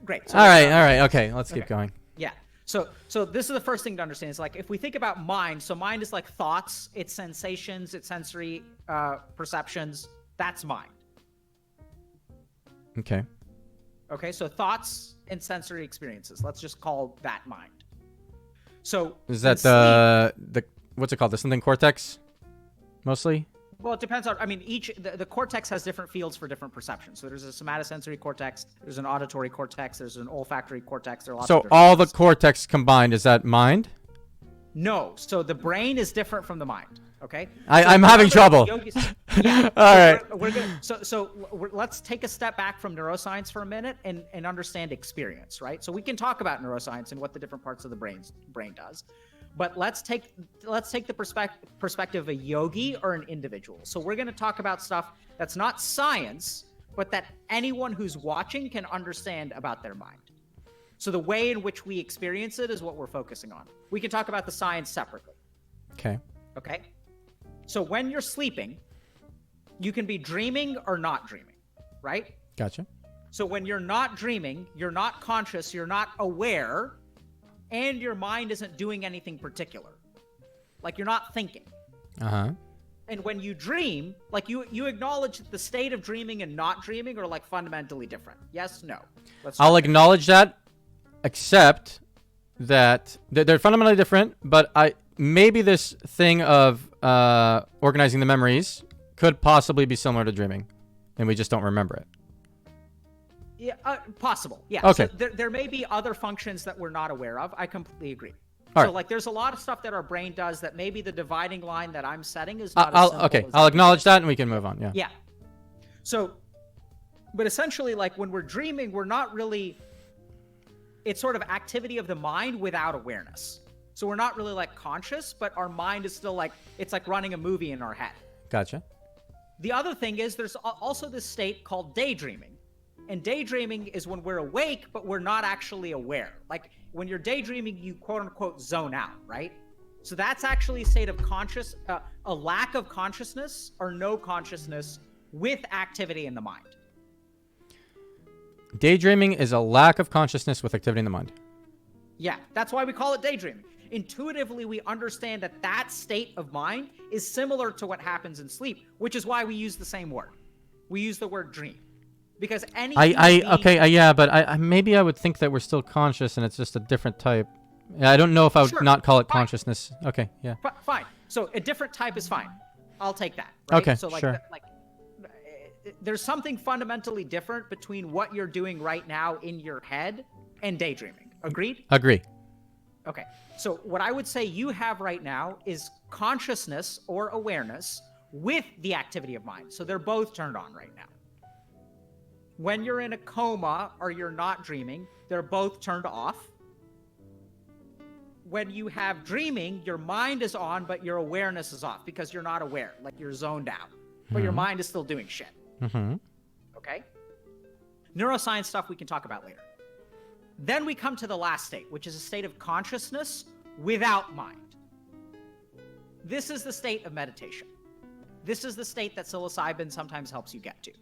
great. So all right, okay, let's keep going. Yeah, so this is the first thing to understand. It's like if we think about mind, so mind is like thoughts, it's sensations, it's sensory perceptions. That's mind. Okay. Okay, so thoughts and sensory experiences. Let's just call that mind. So is that the what's it called? The something cortex, mostly? Well, it depends on. I mean, the cortex has different fields for different perceptions. So there's a somatosensory cortex, there's an auditory cortex, there's an olfactory cortex. There are lots of different all things. The cortex combined, is that mind? No. So the brain is different from the mind. Okay. I'm having trouble. Yeah. All right. We're gonna, let's take a step back from neuroscience for a minute and understand experience, right? So we can talk about neuroscience and what the different parts of the brain does, but let's take the perspective of a yogi or an individual. So we're going to talk about stuff that's not science, but that anyone who's watching can understand about their mind. So the way in which we experience it is what we're focusing on. We can talk about the science separately. Okay. Okay? So when you're sleeping, you can be dreaming or not dreaming, right? Gotcha. So when you're not dreaming, you're not conscious, you're not aware, and your mind isn't doing anything particular. Like you're not thinking. Uh-huh. And when you dream, like you acknowledge that the state of dreaming and not dreaming are like fundamentally different. Yes, no. I'll acknowledge that, except that they're fundamentally different, but maybe this thing of organizing the memories could possibly be similar to dreaming, and we just don't remember it. Yeah, possible. Yeah. Okay. So there may be other functions that we're not aware of. I completely agree. All so right. like there's a lot of stuff that our brain does that maybe the dividing line that I'm setting is not as simple okay. as I'll acknowledge that, and we can move on. Yeah. Yeah. So, but essentially, like when we're dreaming, we're not really. It's sort of activity of the mind without awareness. So we're not really like conscious, but our mind is still like it's like running a movie in our head. Gotcha. The other thing is there's also this state called daydreaming. And daydreaming is when we're awake, but we're not actually aware. Like when you're daydreaming, you quote unquote zone out, right? So that's actually a state of a lack of consciousness or no consciousness with activity in the mind. Daydreaming is a lack of consciousness with activity in the mind. Yeah, that's why we call it daydreaming. Intuitively, we understand that that state of mind is similar to what happens in sleep, which is why we use the same word. We use the word dream. Because any yeah, but maybe I would think that we're still conscious and it's just a different type. I don't know if I would not call it consciousness. Okay, yeah. Fine. So a different type is fine. I'll take that. Right? Okay, so like, sure. There's something fundamentally different between what you're doing right now in your head and daydreaming. Agreed? Agree. Okay. So what I would say you have right now is consciousness or awareness with the activity of mind. So they're both turned on right now. When you're in a coma or you're not dreaming, they're both turned off. When you have dreaming, your mind is on, but your awareness is off because you're not aware, like you're zoned out. But your mind is still doing shit. Mm-hmm. Okay? Neuroscience stuff we can talk about later. Then we come to the last state, which is a state of consciousness without mind. This is the state of meditation. This is the state that psilocybin sometimes helps you get to.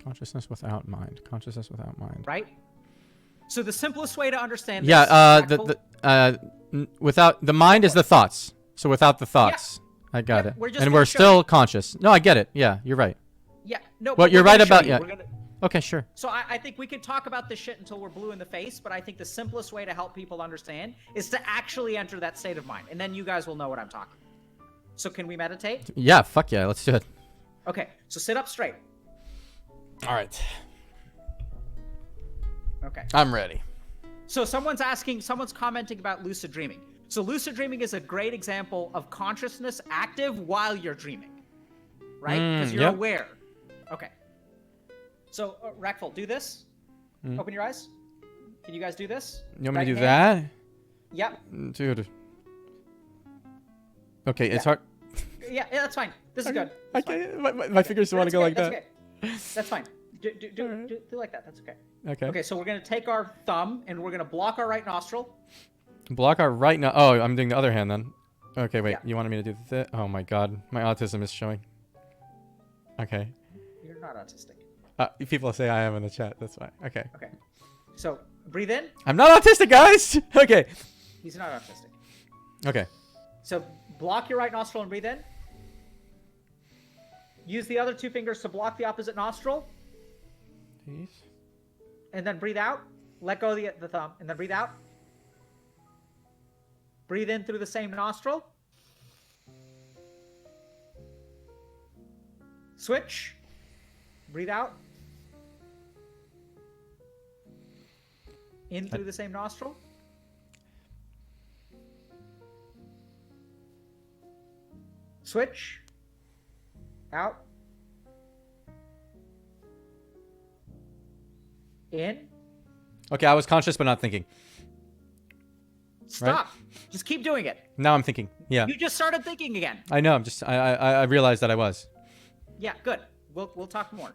Consciousness without mind. Consciousness without mind. Right? So the simplest way to understand this, without the mind is the thoughts. So without the thoughts, I got it. We're still conscious. No, I get it. Yeah, you're right. Yeah, no. Well, you're right about Okay, sure. So I think we could talk about this shit until we're blue in the face, but I think the simplest way to help people understand is to actually enter that state of mind, and then you guys will know what I'm talking about. So can we meditate? Yeah, fuck yeah, let's do it. Okay, so sit up straight. All right. Okay. I'm ready. So someone's commenting about lucid dreaming. So lucid dreaming is a great example of consciousness active while you're dreaming, right? Because you're aware. Okay. So Reckful, do this. Open your eyes. Can you guys do this? You want me to do that? Yep. Dude. Okay, it's hard. Yeah, that's fine. This is good. Okay, my fingers want to go like that. Okay. That's fine. Do like that. That's okay. Okay. Okay, so we're going to take our thumb and we're going to block our right nostril. Block our right now. Oh, I'm doing the other hand then. Okay, wait. Yeah. You wanted me to do that? Oh my god. My autism is showing. Okay. You're not autistic. People say I am in the chat. That's fine. Okay. Okay. So breathe in. I'm not autistic, guys. Okay. He's not autistic. Okay. So block your right nostril and breathe in. Use the other two fingers to block the opposite nostril. Please. And then breathe out. Let go of the thumb. And then breathe out. Breathe in through the same nostril. Switch. Breathe out. In through the same nostril. Switch. Out. In. Okay, I was conscious but not thinking. Stop. Right? Just keep doing it. Now I'm thinking. Yeah. You just started thinking again. I know. I realized that I was. Yeah, good. We'll talk more.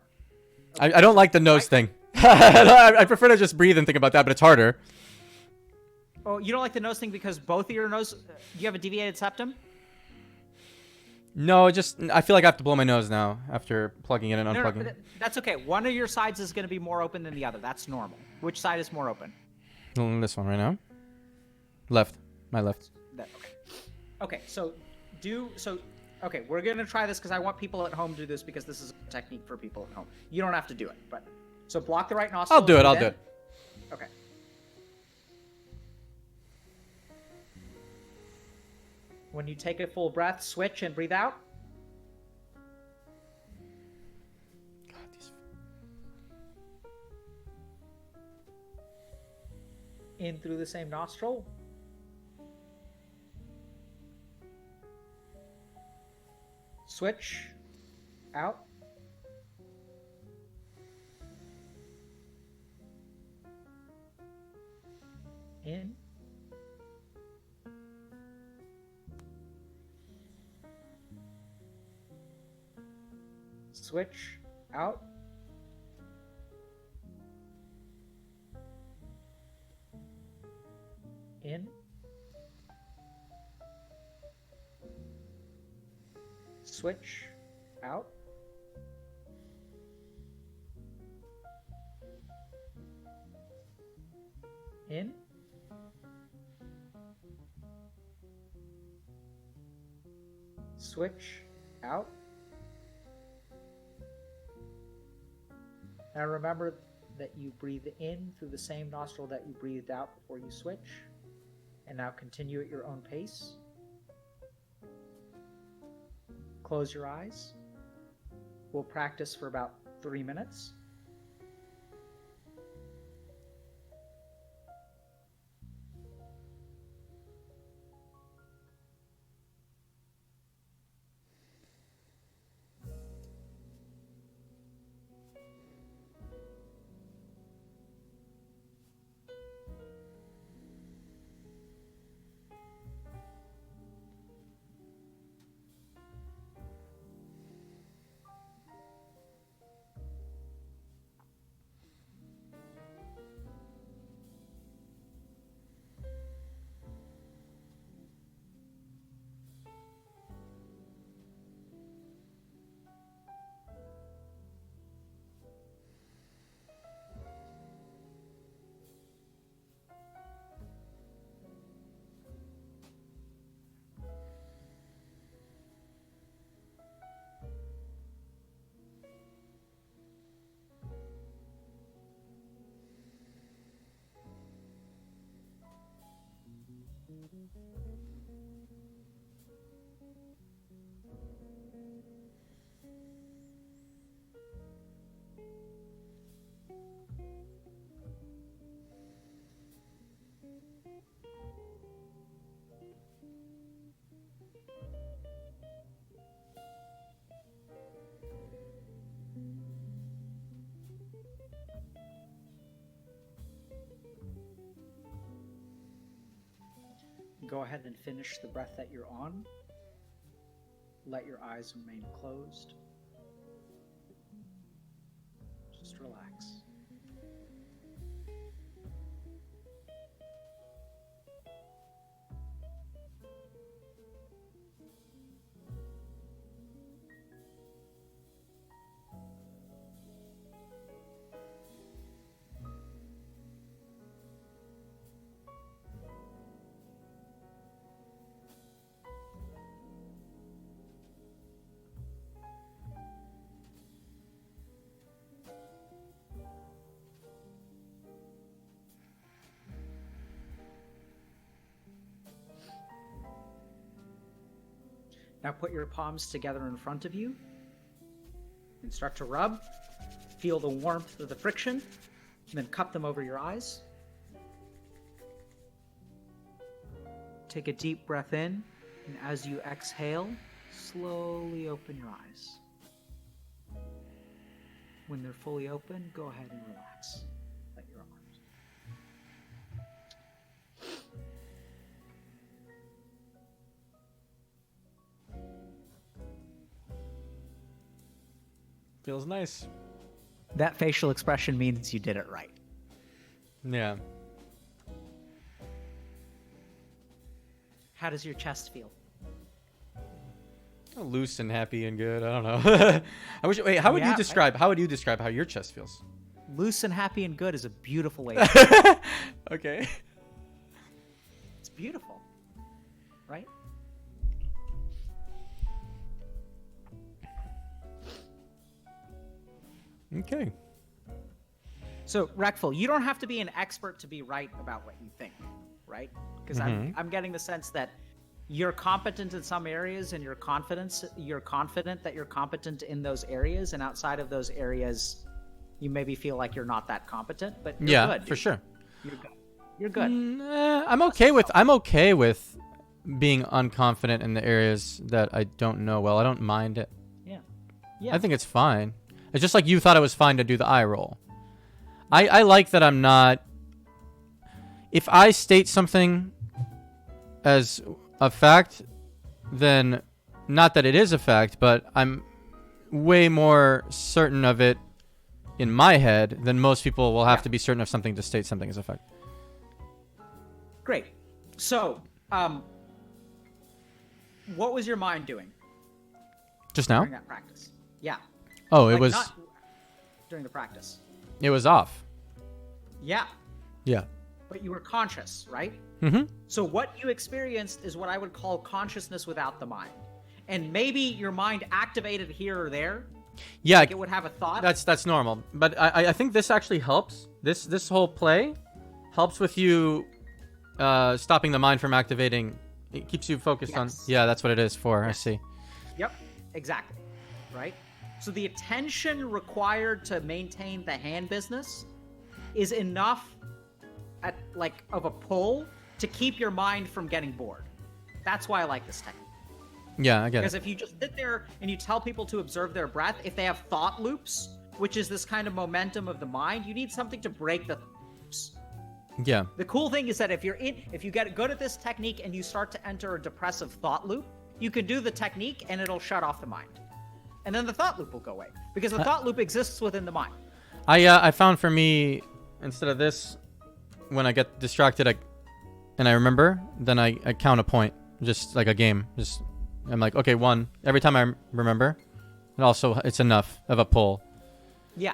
I don't like the nose thing. I prefer to just breathe and think about that, but it's harder. Oh, you don't like the nose thing because both of your nose... you have a deviated septum? No, just I feel like I have to blow my nose now after plugging in and unplugging. No, that's okay. One of your sides is going to be more open than the other. That's normal. Which side is more open? This one right now. Left. My left. Okay, okay, we're going to try this because I want people at home to do this because this is a technique for people at home. You don't have to do it, but... So block the right nostril. I'll do it. Okay. When you take a full breath, switch and breathe out. In through the same nostril. Switch. Out. In. Switch. Out. In. Switch. Out. In. Switch. Out. Now remember that you breathe in through the same nostril that you breathed out before you switch. And now continue at your own pace. Close your eyes. We'll practice for about 3 minutes. Go ahead and finish the breath that you're on. Let your eyes remain closed. Just relax. Now put your palms together in front of you and start to rub. Feel the warmth of the friction, and then cup them over your eyes. Take a deep breath in, and as you exhale, slowly open your eyes. When they're fully open, go ahead and relax. Let your arms. Feels nice. That facial expression means you did it right. Yeah. How does your chest feel? Loose and happy and good. I don't know. Wait, how would you describe how your chest feels? Loose and happy and good is a beautiful way to Okay. It's beautiful. Right? Okay. So, Reckful, you don't have to be an expert to be right about what you think, right? Because I'm getting the sense that you're competent in some areas, and you're confident that you're competent in those areas, and outside of those areas, you maybe feel like you're not that competent. But you're good, for sure. You're good. You're good. I'm okay with being unconfident in the areas that I don't know well. I don't mind it. Yeah. I think it's fine. It's just like you thought it was fine to do the eye roll. I like that I'm not. If I state something as a fact, then not that it is a fact, but I'm way more certain of it in my head than most people will have to be certain of something to state something as a fact. Great. So, what was your mind doing Just now? during that practice? Yeah. Oh, Like, it was. not during the practice. It was off. Yeah. Yeah. But you were conscious, right? Mm-hmm. So what you experienced is what I would call consciousness without the mind. And maybe your mind activated here or there. Yeah. Like it would have a thought. That's normal. But I think this actually helps. This whole play helps with you stopping the mind from activating. It keeps you focused on. Yeah, that's what it is for. Yes. I see. Yep. Exactly. Right? So the attention required to maintain the hand business is enough of a pull to keep your mind from getting bored. That's why I like this technique. Yeah, I get it. Because if you just sit there and you tell people to observe their breath, if they have thought loops, which is this kind of momentum of the mind, you need something to break the loops. Yeah. The cool thing is that if you get good at this technique and you start to enter a depressive thought loop, you can do the technique and it'll shut off the mind. And then the thought loop will go away. Because the thought loop exists within the mind. I found for me, instead of this, when I get distracted and I remember, then I count a point. Just like a game. I'm like, okay, 1. Every time I remember. And also, it's enough of a pull. Yeah.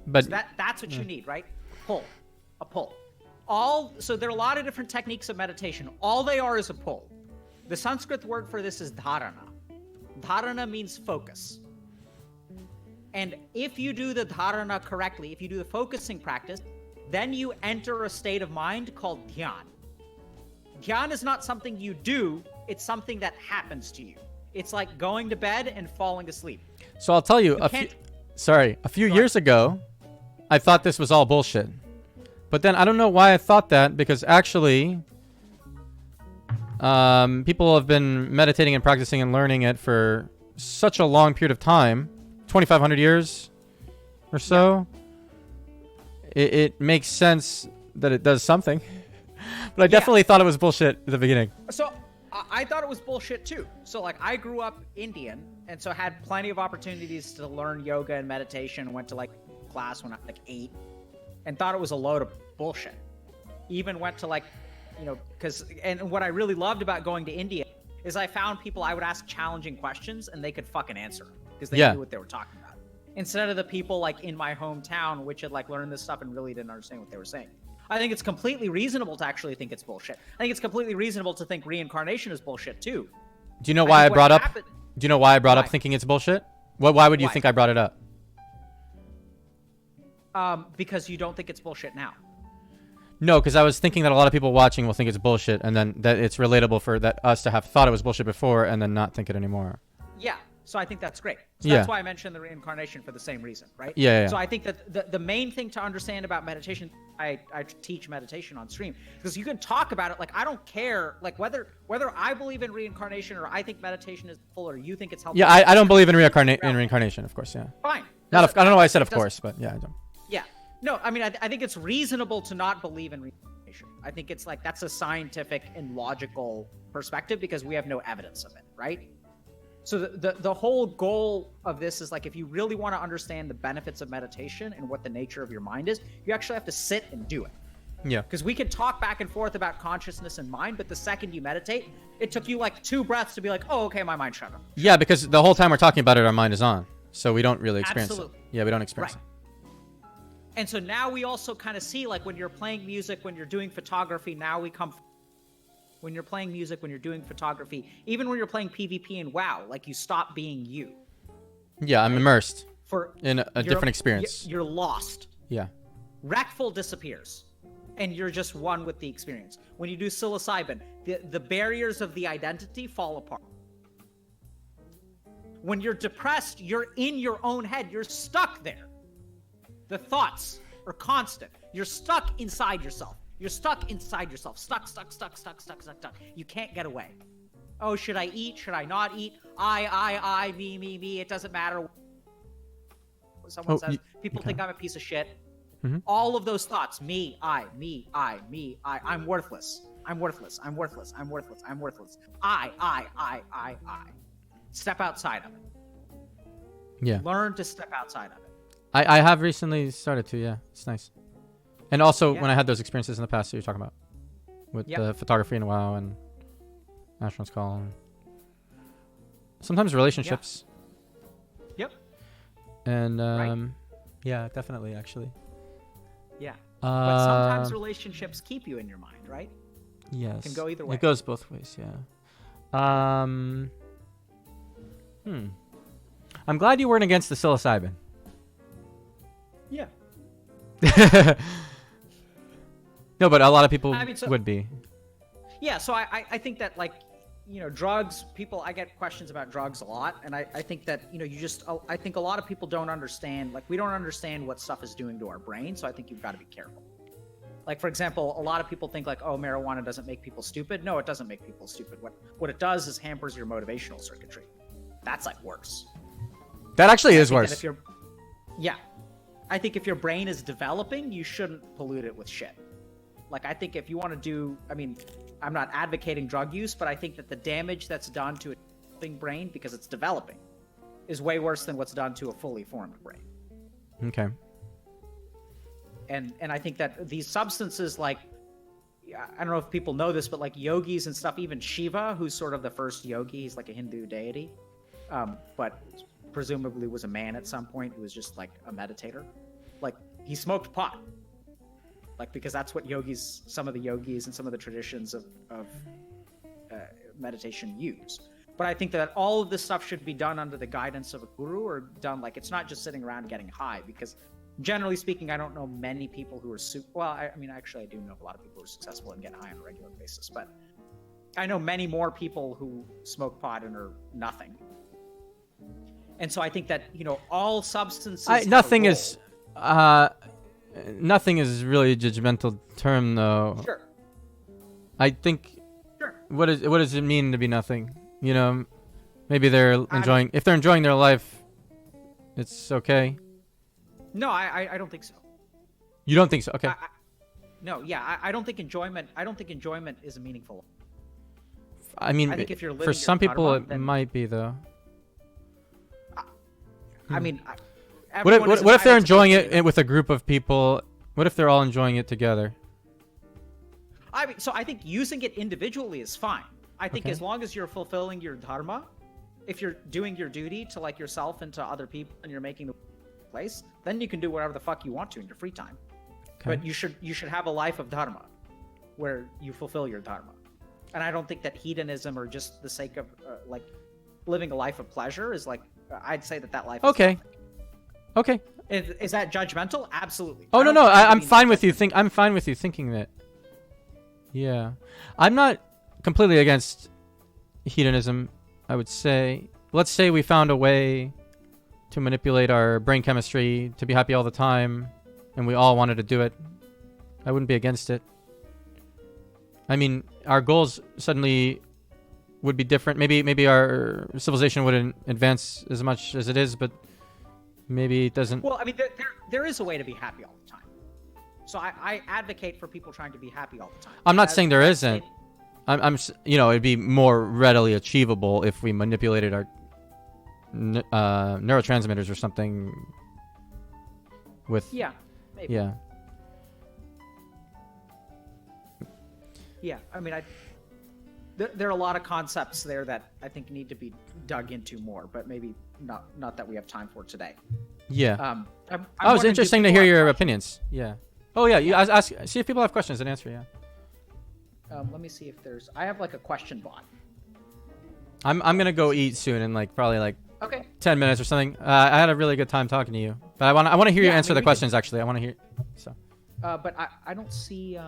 But so that's what you need, right? A pull. So there are a lot of different techniques of meditation. All they are is a pull. The Sanskrit word for this is dharana. Dharana means focus. And if you do the dharana correctly, if you do the focusing practice, then you enter a state of mind called dhyan. Dhyan is not something you do, it's something that happens to you. It's like going to bed and falling asleep. So I'll tell you, a few years ago, I thought this was all bullshit. But then I don't know why I thought that, because actually, people have been meditating and practicing and learning it for such a long period of time, 2,500 years or so. Yeah. It makes sense that it does something. But I definitely thought it was bullshit at the beginning. So I thought it was bullshit too. So like I grew up Indian and so had plenty of opportunities to learn yoga and meditation. Went to like class when I was like 8 and thought it was a load of bullshit. Even went to like, and what I really loved about going to India is I found people I would ask challenging questions and they could fucking answer them because they knew what they were talking about. Instead of the people like in my hometown, which had like learned this stuff and really didn't understand what they were saying. I think it's completely reasonable to actually think it's bullshit. I think it's completely reasonable to think reincarnation is bullshit too. Do you know why I brought up thinking it's bullshit? Why would you think I brought it up? Because you don't think it's bullshit now. No, because I was thinking that a lot of people watching will think it's bullshit, and then that it's relatable for us to have thought it was bullshit before and then not think it anymore. Yeah, so I think that's great. So that's why I mentioned the reincarnation for the same reason, right? Yeah. So I think that the main thing to understand about meditation, I teach meditation on stream, because you can talk about it. Like, I don't care, like whether I believe in reincarnation or I think meditation is helpful or you think it's helpful. Yeah, I don't believe in reincarnation, of course, yeah. Fine. I don't know why I said of course, but yeah, I don't. Yeah. No, I mean, I think it's reasonable to not believe in reincarnation. I think it's like that's a scientific and logical perspective because we have no evidence of it, right? So the whole goal of this is like, if you really want to understand the benefits of meditation and what the nature of your mind is, you actually have to sit and do it. Yeah. Because we can talk back and forth about consciousness and mind, but the second you meditate, it took you like 2 breaths to be like, oh, okay, my mind shut up. Yeah, because the whole time we're talking about it, our mind is on. So we don't really experience Absolutely. it. Yeah, we don't experience Right. And so now we also kind of see, like, when you're playing music, when you're doing photography, now we come... When you're playing music, when you're doing photography, even when you're playing PvP and WoW, like, you stop being you. it. Yeah, I'm immersed in a you're- different experience. You're lost. Yeah. Reckful disappears, and you're just one with the experience. When you do psilocybin, the barriers of the identity fall apart. When you're depressed, you're in your own head. You're stuck there. The thoughts are constant. You're stuck inside yourself. You're stuck inside yourself. Stuck. You can't get away. Oh, should I eat? Should I not eat? I, me. It doesn't matter what someone says. People think I'm a piece of shit. Mm-hmm. All of those thoughts, me, I, I'm worthless. I'm worthless. I. Step outside of it. Yeah. Learn to step outside of it. I have recently started to, yeah. It's nice. And also, Yeah. when I had those experiences in the past that you're talking about, with the photography and WoW and Astronaut's Call, and sometimes relationships. Yep. And Right. yeah, definitely, actually. Yeah. But sometimes Um, relationships keep you in your mind, right? Yes. Can go either way. It goes both ways, yeah. I'm glad you weren't against the psilocybin. Yeah. No, but a lot of people I mean, so- would be. Yeah, so I think that, like, you know, drugs, I get questions about drugs a lot, and I think that, you know, I think a lot of people don't understand, like, we don't understand what stuff is doing to our brain, so I think you've got to be careful. Like, for example, a lot of people think, like, oh, marijuana doesn't make people stupid. No, it doesn't make people stupid. What it does is hampers your motivational circuitry. That's, like, worse. That actually is I think worse. that I think if your brain is developing, you shouldn't pollute it with shit. Like, I think if you want to do, I mean, I'm not advocating drug use, but I think that the damage that's done to a developing brain because it's developing is way worse than what's done to a fully formed brain. Okay. And I think that these substances, like, I don't know if people know this, but like yogis and stuff, even Shiva, who's sort of the first yogi, he's like a Hindu deity, but presumably was a man at some point who was just like a meditator. Like, he smoked pot. Like, because that's what some of the yogis and some of the traditions of meditation use. But I think that all of this stuff should be done under the guidance of a guru, or done, like, it's not just sitting around getting high, because generally speaking, I don't know many people who are I mean, actually I do know a lot of people who are successful and get high on a regular basis, but I know many more people who smoke pot and are nothing. And so I think that, you know, all substances have a Nothing role. is nothing is really a judgmental term, though. Sure. I think. Sure. What does it mean to be nothing? You know, maybe they're enjoying. If they're enjoying their life, it's okay. No, I don't think so. You don't think so? Okay. I don't think enjoyment. I don't think enjoyment is a meaningful. I mean, I think if you're living for your some people, dharma, it then- might be though. I mean, What everyone is if they're entitled to enjoying go it through with a group of people? What if they're all enjoying it together? I mean, so I think using it individually is fine. I think Okay. as long as you're fulfilling your dharma, if you're doing your duty to, like, yourself and to other people, and you're making the place, then you can do whatever the fuck you want to in your free time. Okay. But you should have a life of dharma, where you fulfill your dharma. And I don't think that hedonism, or just the sake of like living a life of pleasure, is like, I'd say that life. Okay. Is nothing. Okay. Is that judgmental? Absolutely. Oh I no, don't think I'm being fine with you. judgmental- I'm fine with you thinking that. Yeah, I'm not completely against hedonism. I would say, let's say we found a way to manipulate our brain chemistry to be happy all the time, and we all wanted to do it. I wouldn't be against it. I mean, our goals suddenly would be different. Maybe our civilization wouldn't advance as much as it is, but maybe it doesn't. Well, I mean, there is a way to be happy all the time. So I advocate for people trying to be happy all the time. I'm not As- saying there as isn't. stated- I'm, you know, it'd be more readily achievable if we manipulated our neurotransmitters or something. With Yeah, maybe. yeah. Yeah, I mean, there are a lot of concepts there that I think need to be dug into more, but maybe not that we have time for today. Yeah. I'm Oh, it's wondering, interesting do to people hear your have opinions. Yeah. Oh yeah, you ask. See if people have questions and answer. Yeah. Let me see if there's. I have like a question bot. I'm gonna go eat soon in like probably like Okay. 10 minutes or something. I had a really good time talking to you, but I want to hear you Yeah, I answer mean, the we questions. Actually, I want to hear. So. But I don't see.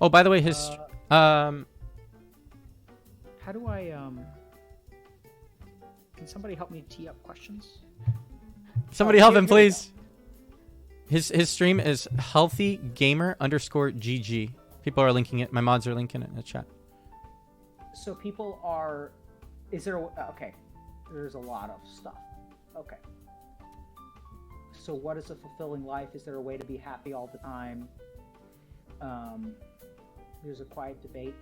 Oh, by the way, How do I Can somebody help me tee up questions? somebody Oh, help here- him, here we go. please. His stream is healthygamer_GG. People are linking it. My mods are linking it in the chat. So people are. Is there? Okay. There's a lot of stuff. Okay. So what is a fulfilling life? Is there a way to be happy all the time? There's a quiet debate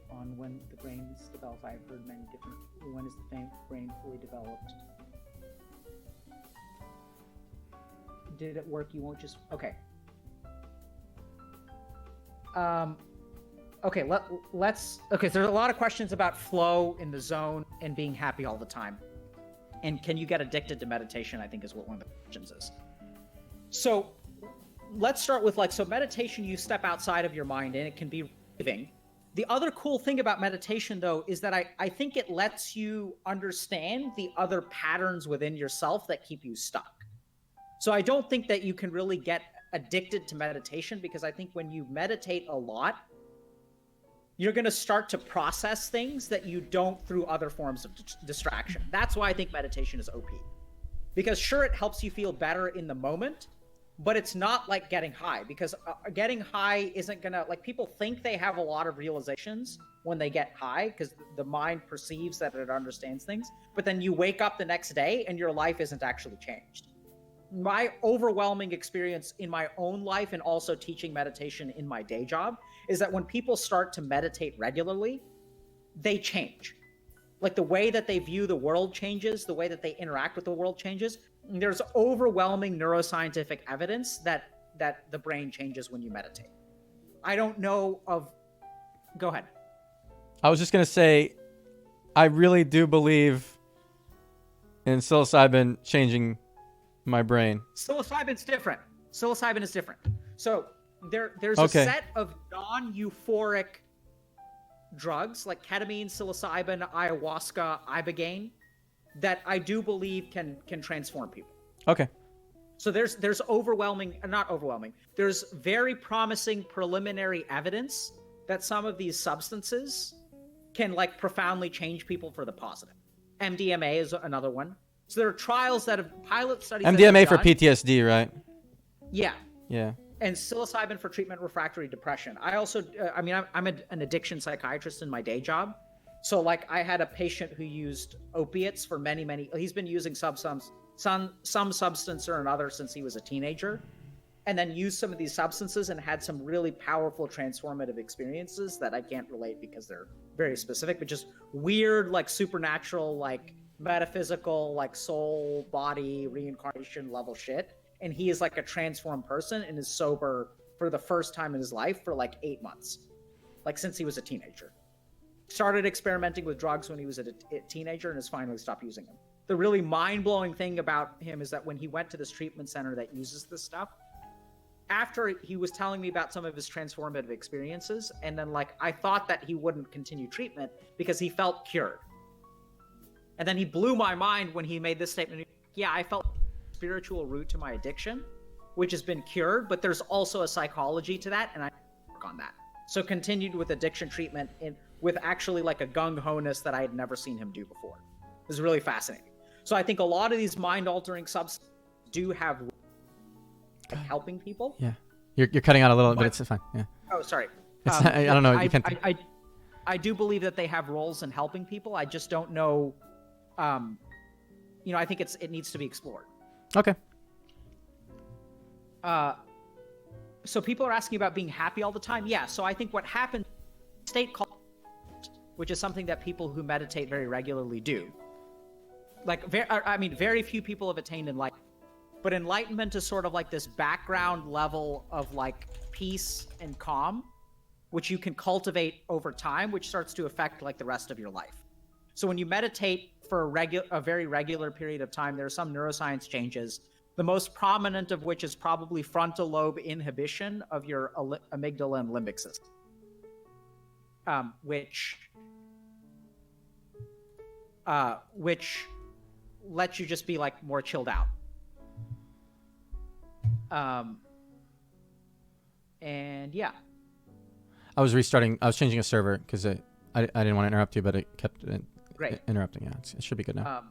on when the brain develops. I've heard many different. When is the brain fully developed? Did it work? You won't just. Okay. Okay, let's. Okay, so there's a lot of questions about flow in the zone and being happy all the time. And can you get addicted to meditation? I think is what one of the questions is. So let's start with so meditation, you step outside of your mind and it can be relieving. The other cool thing about meditation, though, is that I think it lets you understand the other patterns within yourself that keep you stuck. So I don't think that you can really get addicted to meditation, because I think when you meditate a lot, you're going to start to process things that you don't through other forms of distraction. That's why I think meditation is OP. Because sure, it helps you feel better in the moment, but it's not like getting high, because getting high isn't going to, people think they have a lot of realizations when they get high because the mind perceives that it understands things, but then you wake up the next day and your life isn't actually changed. My overwhelming experience in my own life and also teaching meditation in my day job is that when people start to meditate regularly, they change. Like the way that they view the world changes, the way that they interact with the world changes. There's overwhelming neuroscientific evidence that the brain changes when you meditate. I don't know of... Go ahead. I was just gonna say, I really do believe in psilocybin changing my brain. Psilocybin's different. Psilocybin is different. So there's Okay. a set of non-euphoric drugs like ketamine, psilocybin, ayahuasca, ibogaine that I do believe can transform people. Okay. So there's not overwhelming. There's very promising preliminary evidence that some of these substances can profoundly change people for the positive. MDMA is another one. So there are trials that have pilot studies. MDMA for PTSD, right? Yeah. Yeah. And psilocybin for treatment refractory depression. I also, I'm an addiction psychiatrist in my day job. So I had a patient who used opiates for many, he's been using some substance or another since he was a teenager, and then used some of these substances and had some really powerful transformative experiences that I can't relate because they're very specific, but just weird, supernatural, metaphysical, soul, body, reincarnation level shit. And he is a transformed person and is sober for the first time in his life for 8 months, since he was a teenager. Started experimenting with drugs when he was a teenager and has finally stopped using them. The really mind-blowing thing about him is that when he went to this treatment center that uses this stuff, after he was telling me about some of his transformative experiences, and then I thought that he wouldn't continue treatment because he felt cured. And then he blew my mind when he made this statement. Yeah, I felt spiritual root to my addiction, which has been cured, but there's also a psychology to that, and I work on that. So continued with addiction treatment with actually a gung-ho-ness that I had never seen him do before. It was really fascinating. So I think a lot of these mind-altering substances do have helping people. Yeah. You're cutting out a little, but it's fine. Yeah. Oh, sorry. I don't know. You can't. I do believe that they have roles in helping people. I just don't know. I think it needs to be explored. Okay. So people are asking about being happy all the time. Yeah. So I think what happened, state called which is something that people who meditate very regularly do. Like, very few people have attained enlightenment. But enlightenment is sort of like this background level of like peace and calm, which you can cultivate over time, which starts to affect like the rest of your life. So when you meditate for a very regular period of time, there are some neuroscience changes, the most prominent of which is probably frontal lobe inhibition of your amygdala and limbic system, which lets you just be like more chilled out. And yeah. I was changing a server because I didn't want to interrupt you, but it kept interrupting. Yeah, it should be good now.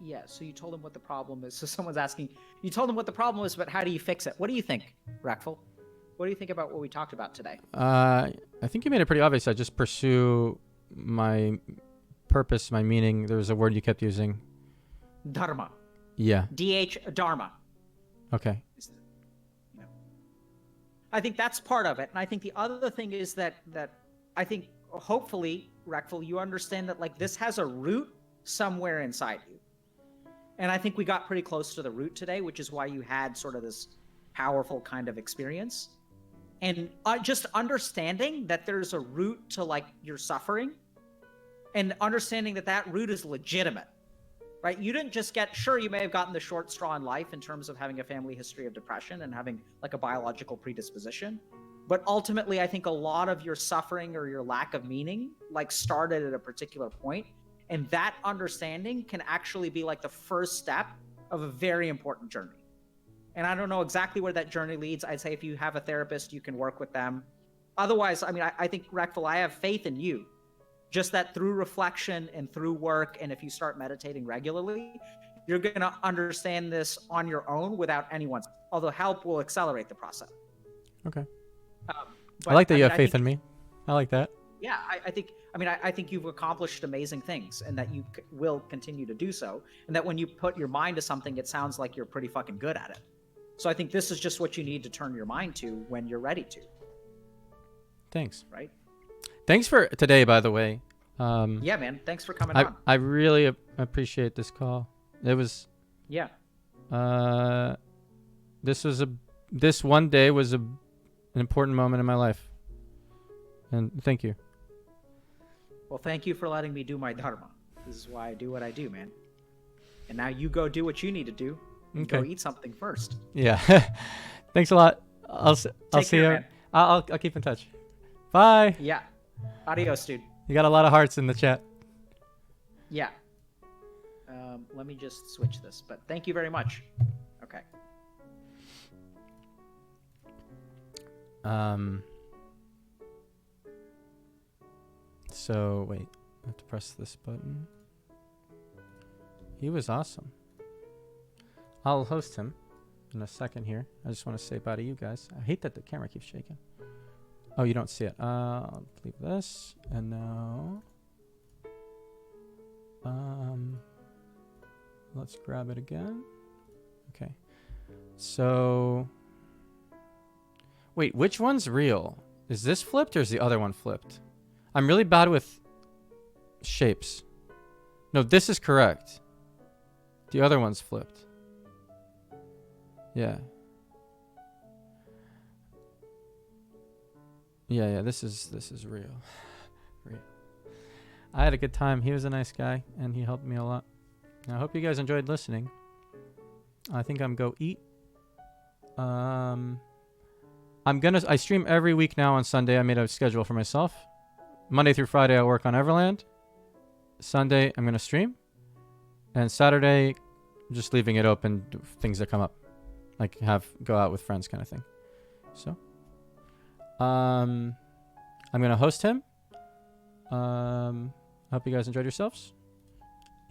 Yeah, so you told him what the problem is. So someone's asking, you told him what the problem is, but how do you fix it? What do you think, Reckful? What do you think about what we talked about today? I think you made it pretty obvious. I just pursue my purpose, my meaning. There was a word you kept using. Dharma. Yeah. Dharma. Okay. I think that's part of it. And I think the other thing is that I think hopefully, Reckful, you understand that like this has a root somewhere inside you. And I think we got pretty close to the root today, which is why you had sort of this powerful kind of experience. And just understanding that there's a root to like your suffering and understanding that that root is legitimate, right? You didn't just sure, you may have gotten the short straw in life in terms of having a family history of depression and having like a biological predisposition. But ultimately, I think a lot of your suffering or your lack of meaning like started at a particular point. And that understanding can actually be like the first step of a very important journey. And I don't know exactly where that journey leads. I'd say if you have a therapist, you can work with them. Otherwise, I mean, I think, Reckful, I have faith in you. Just that through reflection and through work, and if you start meditating regularly, you're going to understand this on your own without anyone's, although help will accelerate the process. Okay. I like that you have faith in me. I like that. Yeah, I think you've accomplished amazing things and that you will continue to do so. And that when you put your mind to something, it sounds like you're pretty fucking good at it. So I think this is just what you need to turn your mind to when you're ready to. Thanks. Right? Thanks for today, by the way. Yeah, man. Thanks for coming on. I really appreciate this call. It was... Yeah. This one day was an important moment in my life. And thank you. Well, thank you for letting me do my dharma. This is why I do what I do, man. And now you go do what you need to do. And go eat something first. Yeah. Thanks a lot. I'll see you. Man. I'll keep in touch. Bye. Yeah. Adios, dude. You got a lot of hearts in the chat. Yeah. Let me just switch this. But thank you very much. Okay. So wait, I have to press this button. He was awesome. I'll host him in a second here. I just want to say bye to you guys. I hate that the camera keeps shaking. Oh, you don't see it. I'll leave this. And now... let's grab it again. Okay. So... Wait, which one's real? Is this flipped or is the other one flipped? I'm really bad with shapes. No, this is correct. The other one's flipped. Yeah. Yeah, this is real. Real. I had a good time. He was a nice guy and he helped me a lot. I hope you guys enjoyed listening. I think I'm go eat. I stream every week now on Sunday. I made a schedule for myself. Monday through Friday I work on Everland. Sunday I'm going to stream. And Saturday just leaving it open, things that come up. Like go out with friends kind of thing. So I'm going to host him. I hope you guys enjoyed yourselves.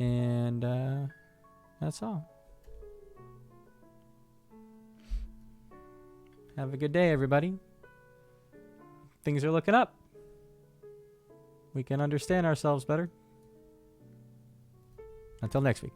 And that's all. Have a good day, everybody. Things are looking up. We can understand ourselves better. Until next week.